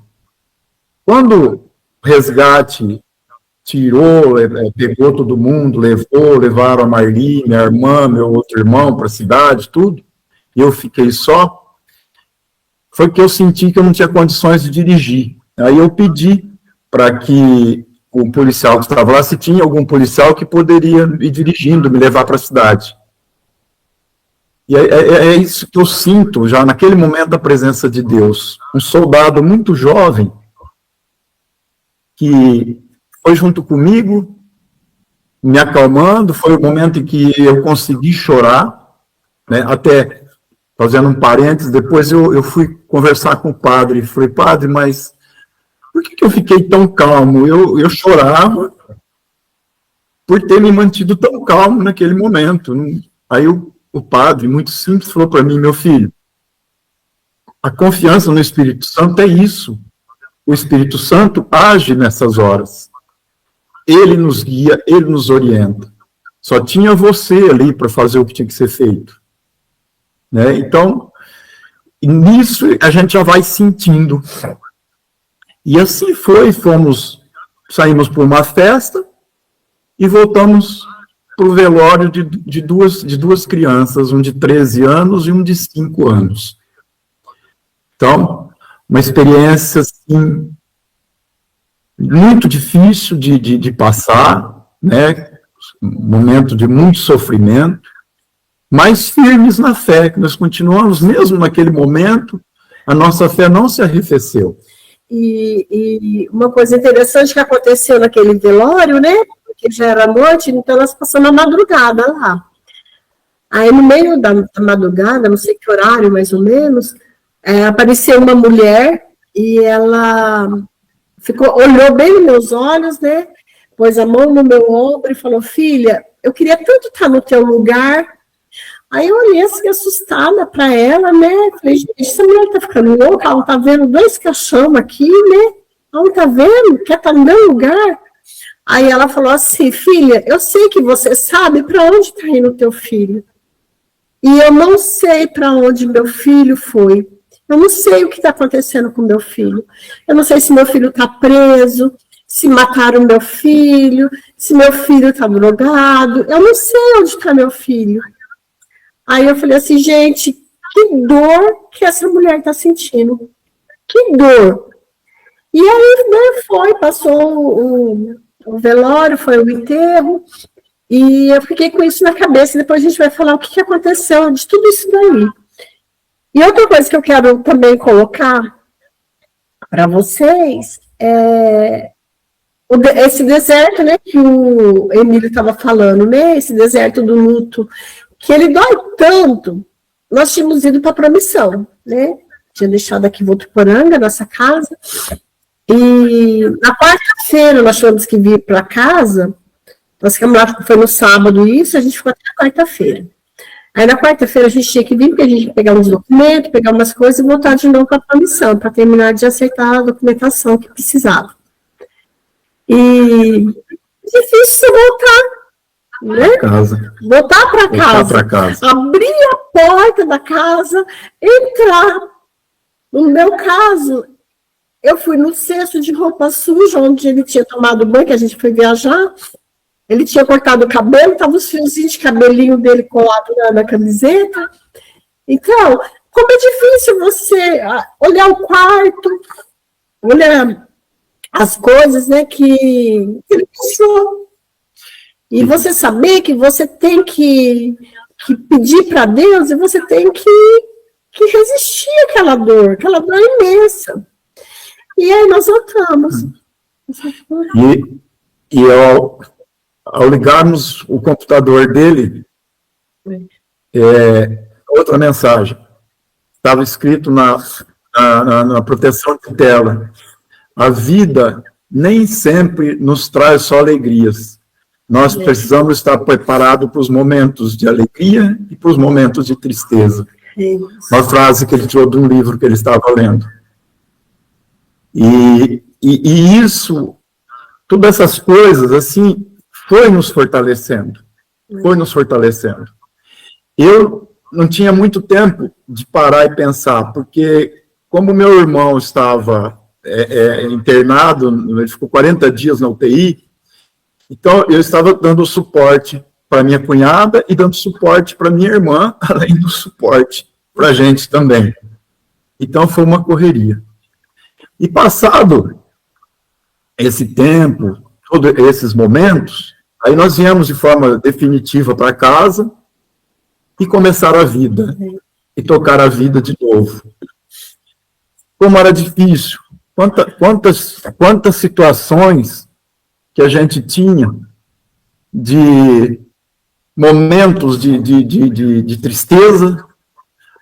Quando o resgate tirou, pegou todo mundo, levaram a Marli, minha irmã, meu outro irmão para a cidade, tudo, e eu fiquei só, foi que eu senti que eu não tinha condições de dirigir. Aí eu pedi para que o policial que estava lá, se tinha algum policial que poderia ir dirigindo, me levar para a cidade. E é isso que eu sinto já naquele momento da presença de Deus. Um soldado muito jovem que foi junto comigo, me acalmando, foi o momento em que eu consegui chorar, né? Até, fazendo um parênteses, depois eu fui conversar com o padre, falei, padre, mas por que eu fiquei tão calmo? Eu chorava por ter me mantido tão calmo naquele momento. Aí o padre, muito simples, falou para mim, meu filho, a confiança no Espírito Santo é isso. O Espírito Santo age nessas horas. Ele nos guia, ele nos orienta. Só tinha você ali para fazer o que tinha que ser feito. Né? Então, nisso a gente já vai sentindo. E assim foi, saímos por uma festa e voltamos para o velório de duas crianças, um de 13 anos e um de 5 anos. Então, uma experiência, assim, muito difícil de passar, né? Um momento de muito sofrimento, mas firmes na fé, que nós continuamos, mesmo naquele momento, a nossa fé não se arrefeceu. E uma coisa interessante que aconteceu naquele velório, né? Porque já era noite, então nós passamos a madrugada lá. Aí, no meio da madrugada, não sei que horário mais ou menos, apareceu uma mulher e ela olhou bem nos meus olhos, né? Pôs a mão no meu ombro e falou, filha, eu queria tanto estar no teu lugar. Aí eu olhei assim, assustada para ela, né? Falei, gente, essa mulher tá ficando louca, ela tá vendo 2 caixão aqui, né? Ela tá vendo? Quer estar no meu lugar? Aí ela falou assim, filha, eu sei que você sabe para onde está indo o teu filho. E eu não sei para onde meu filho foi. Eu não sei o que está acontecendo com meu filho. Eu não sei se meu filho está preso, se mataram meu filho, se meu filho está drogado. Eu não sei onde está meu filho. Aí eu falei assim, gente, que dor que essa mulher está sentindo. Que dor. E aí, né, passou o velório, foi o enterro, e eu fiquei com isso na cabeça. Depois a gente vai falar o que aconteceu de tudo isso daí. E outra coisa que eu quero também colocar para vocês esse deserto, né, que o Emílio estava falando, né, esse deserto do luto, que ele dói tanto. Nós tínhamos ido para a Promissão, né, tinha deixado aqui Votuporanga, nossa casa, e na quarta-feira nós tivemos que vir para casa, nós ficamos lá, foi no sábado isso, a gente ficou até a quarta-feira. Aí na quarta-feira a gente tinha que vir, porque a gente ia pegar uns documentos, pegar umas coisas e voltar de novo para a Promissão, para terminar de aceitar a documentação que precisava. E difícil você voltar, né? Voltar para casa. Abrir a porta da casa, entrar. No meu caso, eu fui no cesto de roupa suja, onde ele tinha tomado banho, que a gente foi viajar. Ele tinha cortado o cabelo, estavam os fiozinhos de cabelinho dele colado na camiseta. Então, como é difícil você olhar o quarto, olhar as coisas, né, que ele deixou. E você saber que você tem que pedir para Deus e você tem que resistir àquela dor imensa. E aí nós voltamos. E ao ligarmos o computador dele, outra mensagem. Estava escrito na proteção de tela. A vida nem sempre nos traz só alegrias. Nós precisamos estar preparados para os momentos de alegria e para os momentos de tristeza. Uma frase que ele tirou de um livro que ele estava lendo. E isso, todas essas coisas, assim, foi nos fortalecendo. Eu não tinha muito tempo de parar e pensar, porque como meu irmão estava internado, ele ficou 40 dias na UTI, então eu estava dando suporte para minha cunhada e dando suporte para minha irmã, além do suporte para a gente também. Então foi uma correria. E passado esse tempo, todos esses momentos, aí nós viemos de forma definitiva para casa e começar a vida, e tocar a vida de novo. Como era difícil, quantas situações que a gente tinha de momentos de tristeza,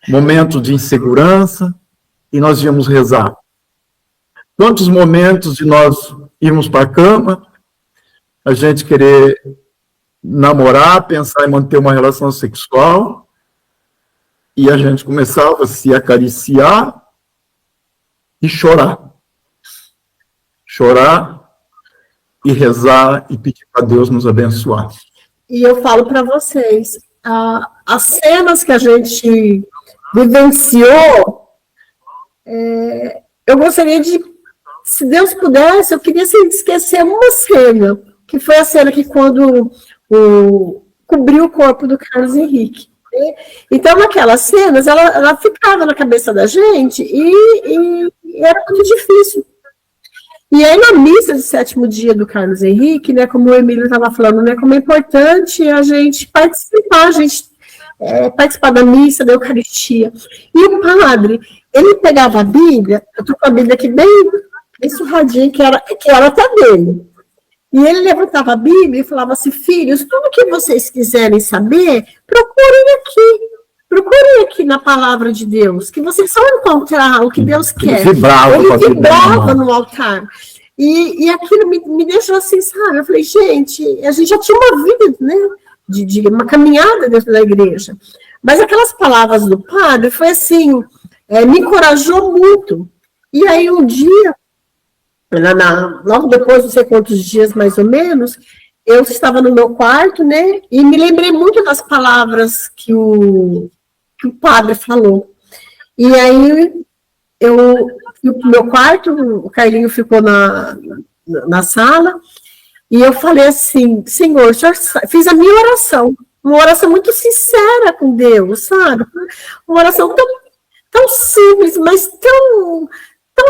momentos de insegurança, e nós íamos rezar. Quantos momentos de nós irmos para a cama, a gente querer namorar, pensar em manter uma relação sexual, e a gente começava a se acariciar e chorar. Chorar e rezar e pedir para Deus nos abençoar. E eu falo para vocês, as cenas que a gente vivenciou, eu gostaria de, se Deus pudesse, eu queria esquecer uma cena, que foi a cena que quando cobriu o corpo do Carlos Henrique. Né? Então, naquelas cenas, ela ficava na cabeça da gente e era muito difícil. E aí, na missa de 7º dia do Carlos Henrique, né, como o Emílio estava falando, né, como é importante a gente participar, participar da missa, da Eucaristia. E o padre, ele pegava a Bíblia, eu estou com a Bíblia aqui bem surradinha, que era até dele. E ele levantava a Bíblia e falava assim, filhos, tudo que vocês quiserem saber, procurem aqui na palavra de Deus, que vocês vão encontrar o que Deus quer. Ele vibrava no altar. E aquilo me deixou assim, sabe? Eu falei, gente, a gente já tinha uma vida, né? De uma caminhada dentro da igreja. Mas aquelas palavras do padre foi assim, me encorajou muito. E aí um dia, logo depois, não sei quantos dias mais ou menos, eu estava no meu quarto, né? E me lembrei muito das palavras que o padre falou. E aí, eu fui pro meu quarto, o Carlinho ficou na sala, e eu falei assim, Senhor, fiz a minha oração, uma oração muito sincera com Deus, sabe? Uma oração tão simples, mas tão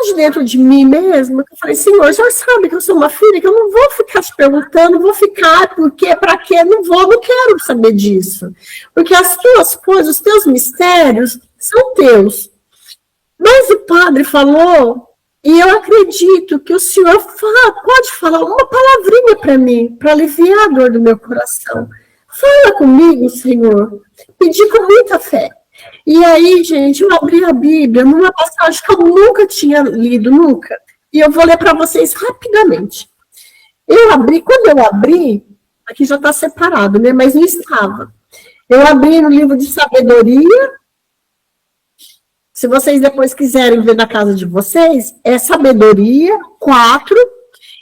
de dentro de mim mesma, que eu falei, Senhor, o Senhor sabe que eu sou uma filha, que eu não vou ficar te perguntando, vou ficar, por quê, para quê, não quero saber disso. Porque as tuas coisas, os teus mistérios são teus. Mas o padre falou, e eu acredito que o Senhor pode falar uma palavrinha para mim, para aliviar a dor do meu coração. Fala comigo, Senhor. Pedi com muita fé. E aí, gente, eu abri a Bíblia numa passagem que eu nunca tinha lido, nunca. E eu vou ler para vocês rapidamente. Quando eu abri, aqui já está separado, né? Mas não estava. Eu abri no livro de sabedoria. Se vocês depois quiserem ver na casa de vocês, é sabedoria 4.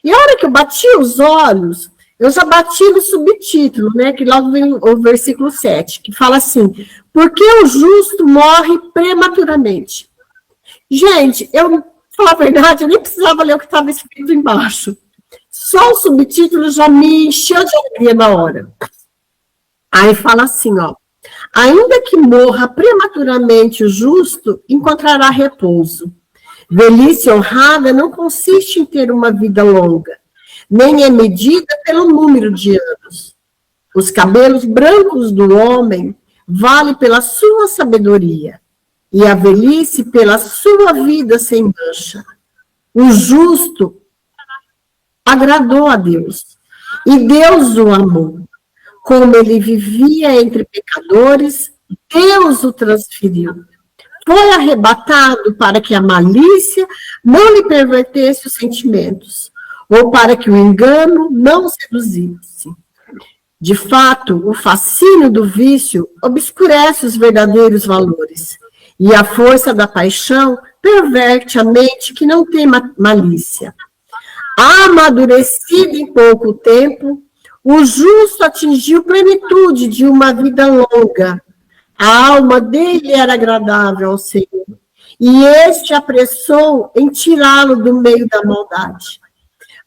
E a hora que eu bati os olhos, eu já bati no subtítulo, né? Que logo vem o versículo 7, que fala assim, porque o justo morre prematuramente. Gente, eu, falar a verdade, eu nem precisava ler o que estava escrito embaixo. Só o subtítulo já me encheu de alegria na hora. Aí fala assim, ó, ainda que morra prematuramente o justo, encontrará repouso. Velhice honrada não consiste em ter uma vida longa, nem é medida pelo número de anos. Os cabelos brancos do homem valem pela sua sabedoria, e a velhice pela sua vida sem mancha. O justo agradou a Deus, e Deus o amou. Como ele vivia entre pecadores, Deus o transferiu. Foi arrebatado para que a malícia não lhe pervertesse os sentimentos, ou para que o engano não o seduzisse. De fato, o fascínio do vício obscurece os verdadeiros valores, e a força da paixão perverte a mente que não tem malícia. Amadurecido em pouco tempo, o justo atingiu plenitude de uma vida longa. A alma dele era agradável ao Senhor, e este apressou em tirá-lo do meio da maldade.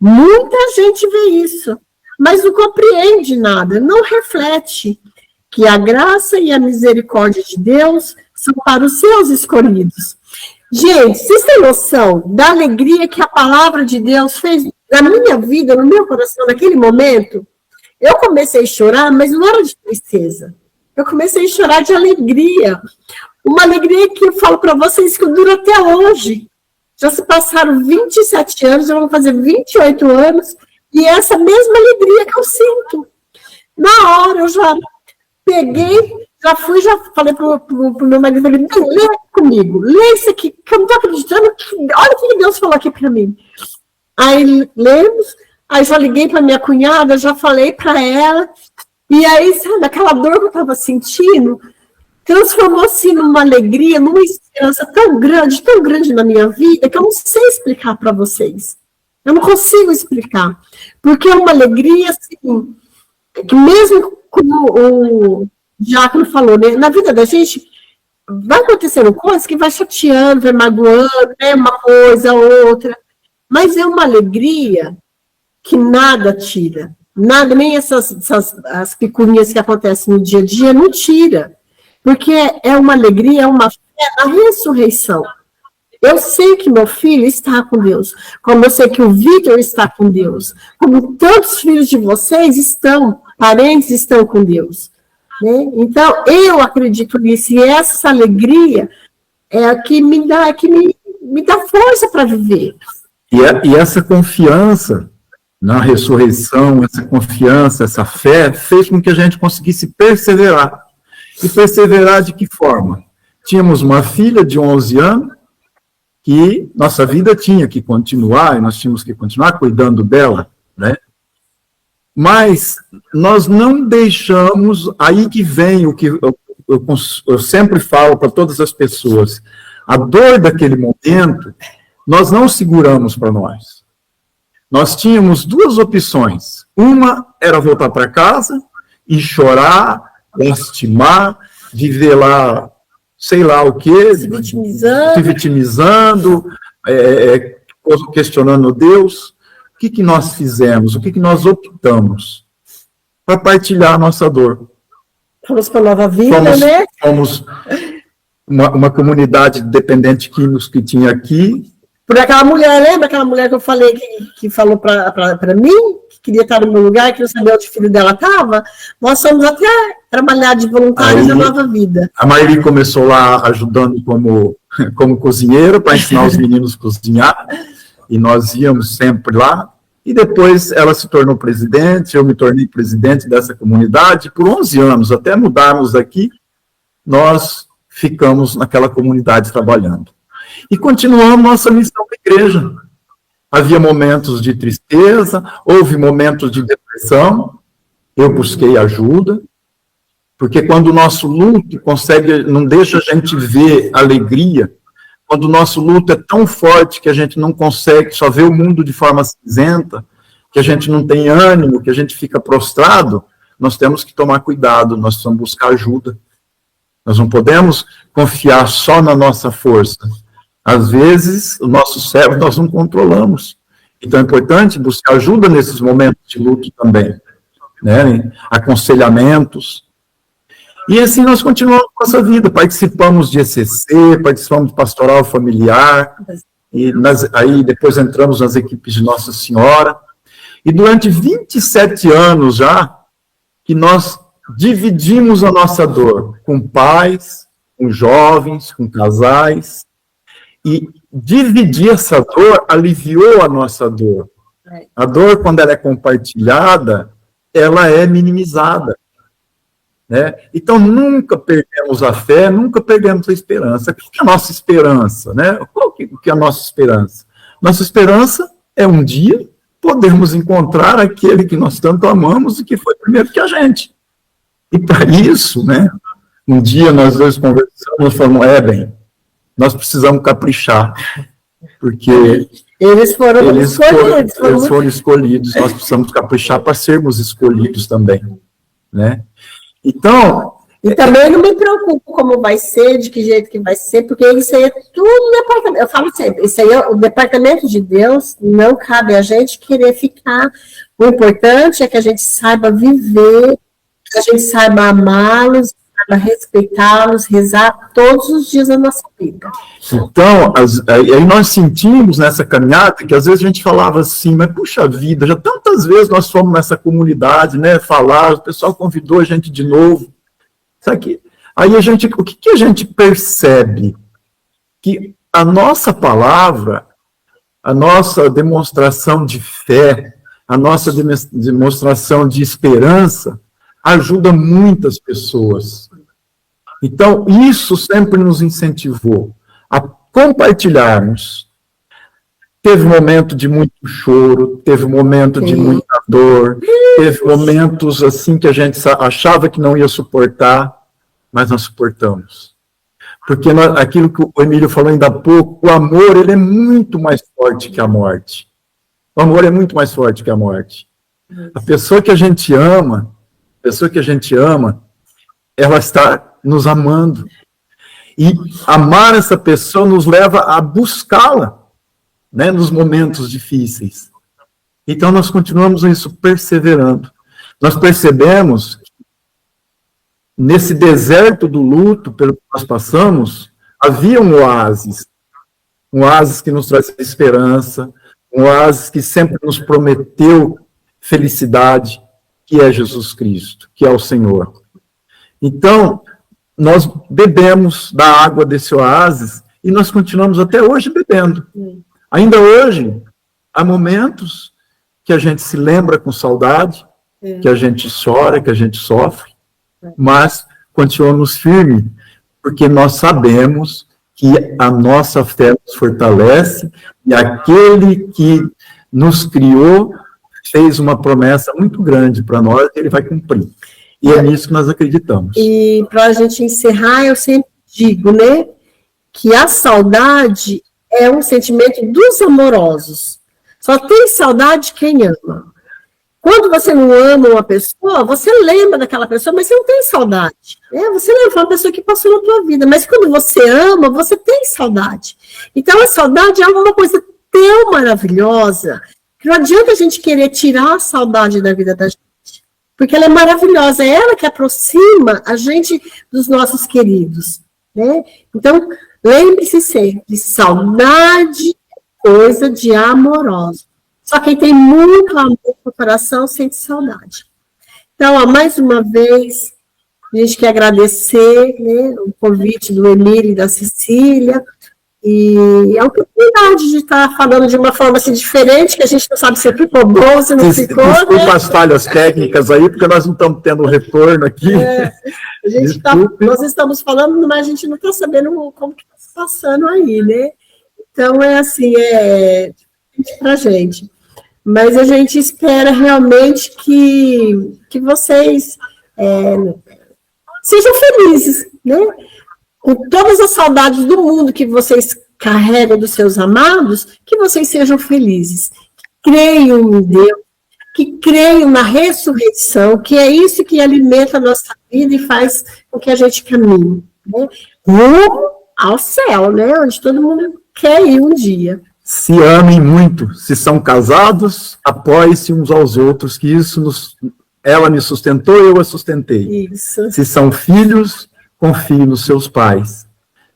Muita gente vê isso, mas não compreende nada, não reflete que a graça e a misericórdia de Deus são para os seus escolhidos. Gente, vocês têm noção da alegria que a palavra de Deus fez no Na minha vida, no meu coração, naquele momento, eu comecei a chorar, mas não era de tristeza. Eu comecei a chorar de alegria. Uma alegria que eu falo para vocês que dura até hoje. Já se passaram 27 anos, já vão fazer 28 anos, e é essa mesma alegria que eu sinto. Na hora, eu já peguei, já falei pro meu marido, falei, lê comigo, lê isso aqui, que eu não estou acreditando, olha o que Deus falou aqui para mim. Aí lemos, aí já liguei para minha cunhada, já falei para ela, e aí, sabe, aquela dor que eu estava sentindo, transformou-se numa alegria, numa esperança tão grande na minha vida, que eu não sei explicar para vocês. Eu não consigo explicar. Porque é uma alegria, assim, que mesmo como o Diácono falou, né, na vida da gente, vai acontecendo coisas que vai chateando, vai magoando, né, uma coisa, outra. Mas é uma alegria que nada tira. Nada, nem as picuinhas que acontecem no dia a dia, não tira. Porque é uma alegria, é uma fé na ressurreição. Eu sei que meu filho está com Deus, como eu sei que o Vitor está com Deus, como tantos filhos de vocês estão, parentes estão com Deus. Né? Então, eu acredito nisso, e essa alegria é a que me dá força para viver. E essa confiança na ressurreição, essa confiança, essa fé, fez com que a gente conseguisse perseverar. E perseverar de que forma? Tínhamos uma filha de 11 anos, que nossa vida tinha que continuar, e nós tínhamos que continuar cuidando dela, né? Mas nós não deixamos, aí que vem o que eu sempre falo para todas as pessoas, a dor daquele momento, nós não seguramos para nós. Nós tínhamos duas opções. Uma era voltar para casa e chorar, lastimar, viver lá, sei lá o quê, se vitimizando, questionando Deus. O que nós fizemos? O que nós optamos? Para partilhar a nossa dor. Fomos para Nova Vida, né? Fomos uma comunidade de dependentes químicos que tinha aqui. Por aquela mulher, lembra aquela mulher que eu falei, que falou para mim, que queria estar no meu lugar, que não sabia onde o filho dela estava? Nós fomos até trabalhar de voluntários na Nova Vida. A Mairi começou lá ajudando como cozinheira, para ensinar os meninos a cozinhar, e nós íamos sempre lá, e depois ela se tornou presidente, eu me tornei presidente dessa comunidade, por 11 anos, até mudarmos daqui, nós ficamos naquela comunidade trabalhando. E continuamos nossa missão da igreja. Havia momentos de tristeza, houve momentos de depressão, eu busquei ajuda, porque quando o nosso luto não deixa a gente ver alegria, quando o nosso luto é tão forte que a gente não consegue, só vê o mundo de forma cinzenta, que a gente não tem ânimo, que a gente fica prostrado, nós temos que tomar cuidado, nós precisamos buscar ajuda. Nós não podemos confiar só na nossa força. Às vezes, o nosso cérebro nós não controlamos. Então, é importante buscar ajuda nesses momentos de luto também, né? Aconselhamentos. E assim nós continuamos nossa vida. Participamos de ECC, participamos de pastoral familiar, e aí depois entramos nas equipes de Nossa Senhora. E durante 27 anos já, que nós dividimos a nossa dor com pais, com jovens, com casais. E dividir essa dor aliviou a nossa dor. A dor, quando ela é compartilhada, ela é minimizada. Né? Então, nunca perdemos a fé, nunca perdemos a esperança. O que é a nossa esperança? Né? O que é a nossa esperança? Nossa esperança é um dia podermos encontrar aquele que nós tanto amamos e que foi primeiro que a gente. E para isso, né, um dia nós dois conversamos e falamos, bem, nós precisamos caprichar, porque eles foram escolhidos, nós precisamos caprichar para sermos escolhidos também, né? Então... E também não me preocupo como vai ser, de que jeito que vai ser, porque isso aí é tudo departamento. Eu falo sempre, isso aí é o departamento de Deus, não cabe a gente querer ficar. O importante é que a gente saiba viver, que a gente saiba amá-los, para respeitá-los, rezar todos os dias da nossa vida. Então, aí nós sentimos nessa caminhada que às vezes a gente falava assim, mas puxa vida, já tantas vezes nós fomos nessa comunidade, né, falar, o pessoal convidou a gente de novo. Sabe? Aí o que a gente percebe? Que a nossa palavra, a nossa demonstração de fé, a nossa demonstração de esperança ajuda muitas pessoas. Então, isso sempre nos incentivou a compartilharmos. Teve momento de muito choro, teve momento de muita dor, teve momentos assim que a gente achava que não ia suportar, mas nós suportamos. Porque aquilo que o Emílio falou ainda há pouco, o amor, ele é muito mais forte que a morte. O amor é muito mais forte que a morte. A pessoa que a gente ama, ela está nos amando. E amar essa pessoa nos leva a buscá-la, né, nos momentos difíceis. Então, nós continuamos isso, perseverando. Nós percebemos que nesse deserto do luto pelo que nós passamos, havia um oásis que nos traz esperança, um oásis que sempre nos prometeu felicidade, que é Jesus Cristo, que é o Senhor. Então, nós bebemos da água desse oásis e nós continuamos até hoje bebendo. Ainda hoje, há momentos que a gente se lembra com saudade, que a gente chora, que a gente sofre, mas continuamos firmes, porque nós sabemos que a nossa fé nos fortalece e aquele que nos criou fez uma promessa muito grande para nós que ele vai cumprir. E é nisso que nós acreditamos. E para a gente encerrar, eu sempre digo, né, que a saudade é um sentimento dos amorosos. Só tem saudade quem ama. Quando você não ama uma pessoa, você lembra daquela pessoa, mas você não tem saudade. Né? Você lembra de uma pessoa que passou na tua vida, mas quando você ama, você tem saudade. Então, a saudade é uma coisa tão maravilhosa que não adianta a gente querer tirar a saudade da vida da gente, porque ela é maravilhosa, é ela que aproxima a gente dos nossos queridos. Né? Então, lembre-se sempre, saudade é coisa de amoroso. Só quem tem muito amor no coração sente saudade. Então, ó, mais uma vez, a gente quer agradecer, né, o convite do Emílio e da Cecília, e a oportunidade de estar falando de uma forma assim, diferente, que a gente não sabe se ficou bom, se não ficou. Desculpa, né? As falhas técnicas aí, porque nós não estamos tendo retorno aqui. Nós estamos falando, mas a gente não está sabendo como que está se passando aí, né? Então, é assim, para a gente. Mas a gente espera realmente que vocês sejam felizes, né? Com todas as saudades do mundo que vocês carregam dos seus amados, que vocês sejam felizes, que creiam em Deus, que creiam na ressurreição, que é isso que alimenta a nossa vida e faz com que a gente caminhe, né? Rumo ao céu, né? Onde todo mundo quer ir um dia. Se amem muito, se são casados, apoiem-se uns aos outros, que ela me sustentou, eu a sustentei. Isso. Se são filhos, confie nos seus pais.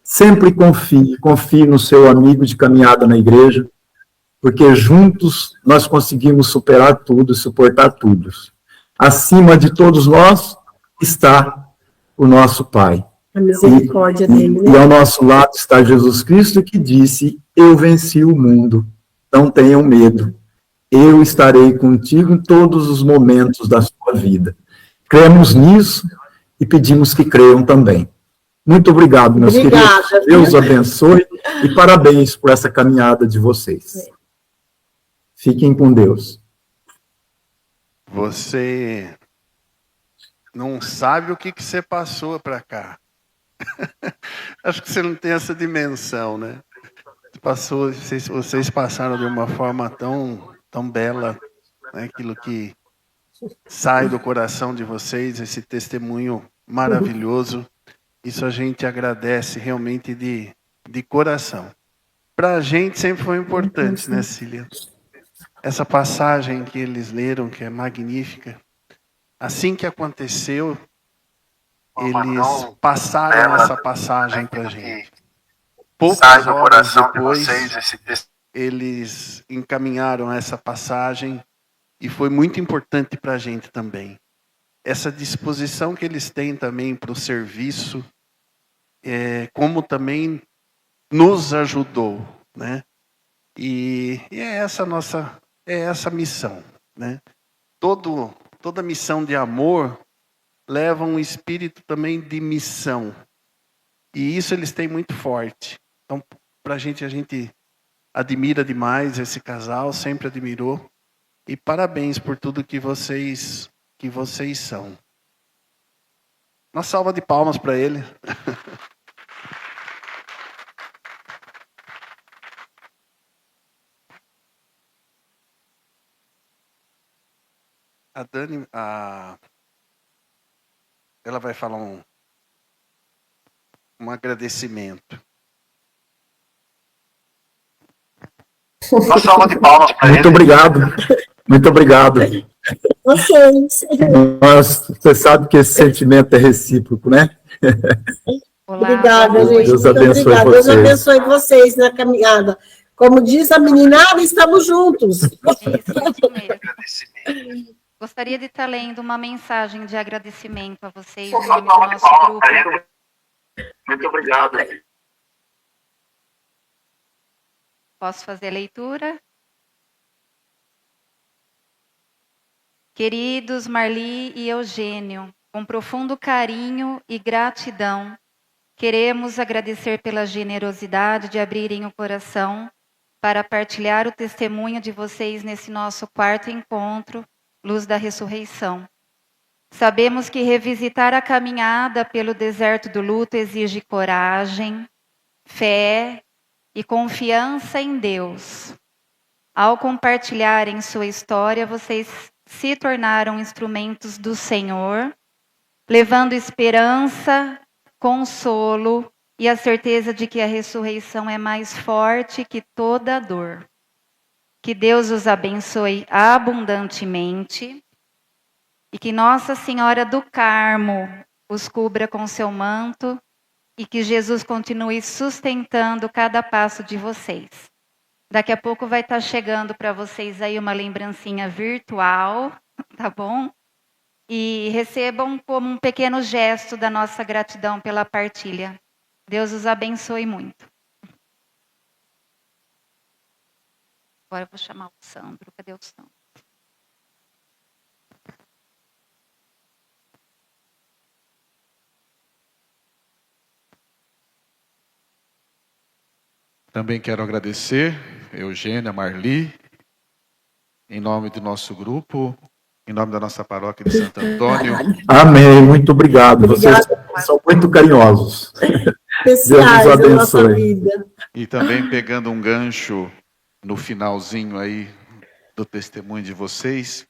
Sempre confie no seu amigo de caminhada na igreja, porque juntos nós conseguimos superar tudo, suportar tudo. Acima de todos nós está o nosso Pai. A misericórdia dele, né? E ao nosso lado está Jesus Cristo, que disse: eu venci o mundo, não tenham medo. Eu estarei contigo em todos os momentos da sua vida. Cremos nisso e pedimos que creiam também. Muito obrigado, meus queridos. Deus abençoe e parabéns por essa caminhada de vocês. Fiquem com Deus. Você não sabe o que você passou para cá. Acho que você não tem essa dimensão, né? Vocês passaram de uma forma tão bela, né? Aquilo que sai do coração de vocês, esse testemunho maravilhoso. Isso a gente agradece realmente de coração. Para a gente sempre foi importante, né, Cília? Essa passagem que eles leram, que é magnífica. Assim que aconteceu, eles passaram essa passagem para a gente. Poucas horas depois, eles encaminharam essa passagem e foi muito importante para a gente também. Essa disposição que eles têm também para o serviço, como também nos ajudou, né? E é essa essa missão, né? Toda missão de amor leva um espírito também de missão. E isso eles têm muito forte. Então, a gente admira demais esse casal, sempre admirou. E parabéns por tudo que vocês são. Uma salva de palmas para ele. A Dani, ela vai falar um agradecimento. Uma salva de palmas para ele. Muito obrigado. Muito obrigado. Vocês. Você sabe que esse sentimento é recíproco, né? Olá, Obrigada, gente. Deus Muito abençoe obrigada. vocês. Deus abençoe vocês na caminhada. Como diz a meninada, estamos juntos. Isso mesmo. Gostaria de estar lendo uma mensagem de agradecimento a vocês em nome do nosso grupo. Muito obrigado. Posso fazer a leitura? Queridos Marli e Eugênio, com profundo carinho e gratidão, queremos agradecer pela generosidade de abrirem o coração para partilhar o testemunho de vocês nesse nosso quarto encontro, Luz da Ressurreição. Sabemos que revisitar a caminhada pelo deserto do luto exige coragem, fé e confiança em Deus. Ao compartilharem sua história, vocês se tornaram instrumentos do Senhor, levando esperança, consolo e a certeza de que a ressurreição é mais forte que toda dor. Que Deus os abençoe abundantemente e que Nossa Senhora do Carmo os cubra com seu manto e que Jesus continue sustentando cada passo de vocês. Daqui a pouco vai estar chegando para vocês aí uma lembrancinha virtual, tá bom? E recebam como um pequeno gesto da nossa gratidão pela partilha. Deus os abençoe muito. Agora eu vou chamar o Sandro. Cadê o Sandro? Também quero agradecer Eugênia, Marli, em nome do nosso grupo, em nome da nossa paróquia de Santo Antônio. Amém, muito obrigado. Vocês são muito carinhosos. Especiais da nossa vida. E também pegando um gancho no finalzinho aí do testemunho de vocês,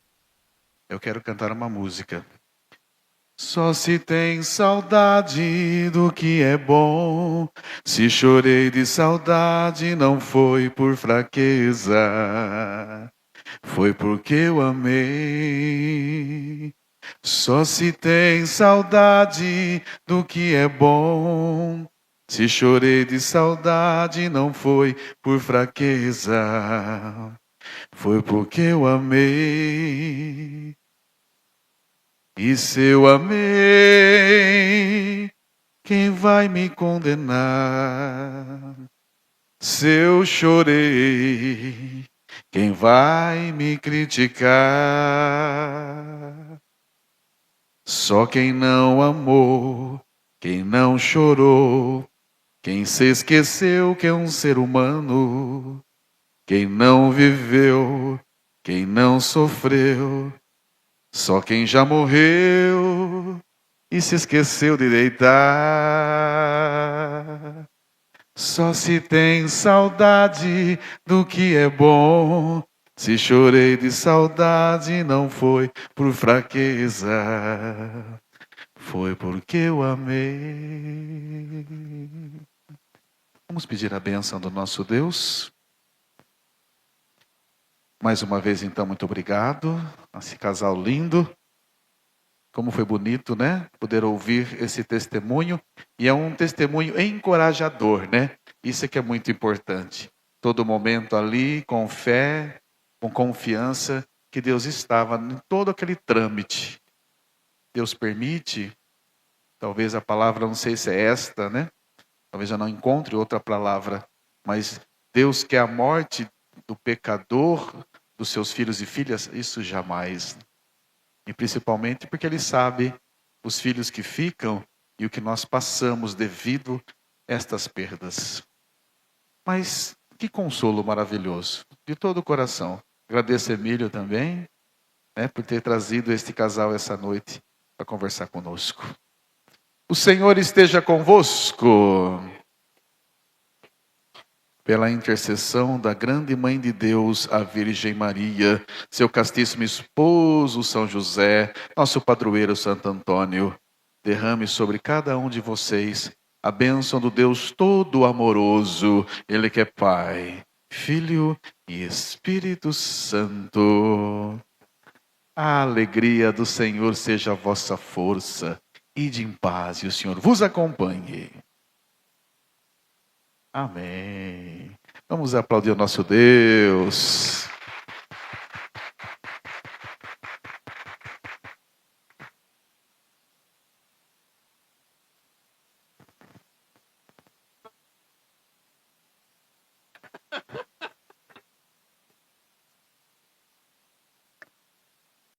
eu quero cantar uma música. Só se tem saudade do que é bom. Se chorei de saudade, não foi por fraqueza, foi porque eu amei. Só se tem saudade do que é bom. Se chorei de saudade, não foi por fraqueza, foi porque eu amei. E se eu amei, quem vai me condenar? Se eu chorei, quem vai me criticar? Só quem não amou, quem não chorou, quem se esqueceu que é um ser humano, quem não viveu, quem não sofreu, só quem já morreu e se esqueceu de deitar. Só se tem saudade do que é bom. Se chorei de saudade, não foi por fraqueza, foi porque eu amei. Vamos pedir a bênção do nosso Deus. Mais uma vez, então, muito obrigado a esse casal lindo. Como foi bonito, né? Poder ouvir esse testemunho. E é um testemunho encorajador, né? Isso é que é muito importante. Todo momento ali, com fé, com confiança, que Deus estava em todo aquele trâmite. Deus permite, talvez a palavra, não sei se é esta, né? Talvez eu não encontre outra palavra, mas Deus quer a morte do pecador, dos seus filhos e filhas, isso jamais. E principalmente porque Ele sabe os filhos que ficam e o que nós passamos devido a estas perdas. Mas que consolo maravilhoso, de todo o coração. Agradeço a Emílio também, né, por ter trazido este casal essa noite para conversar conosco. O Senhor esteja convosco. Pela intercessão da grande Mãe de Deus, a Virgem Maria, seu castíssimo esposo São José, nosso padroeiro Santo Antônio, derrame sobre cada um de vocês a bênção do Deus Todo-Amoroso, Ele que é Pai, Filho e Espírito Santo. A alegria do Senhor seja a vossa força. Ide em paz e o Senhor vos acompanhe. Amém. Vamos aplaudir o nosso Deus.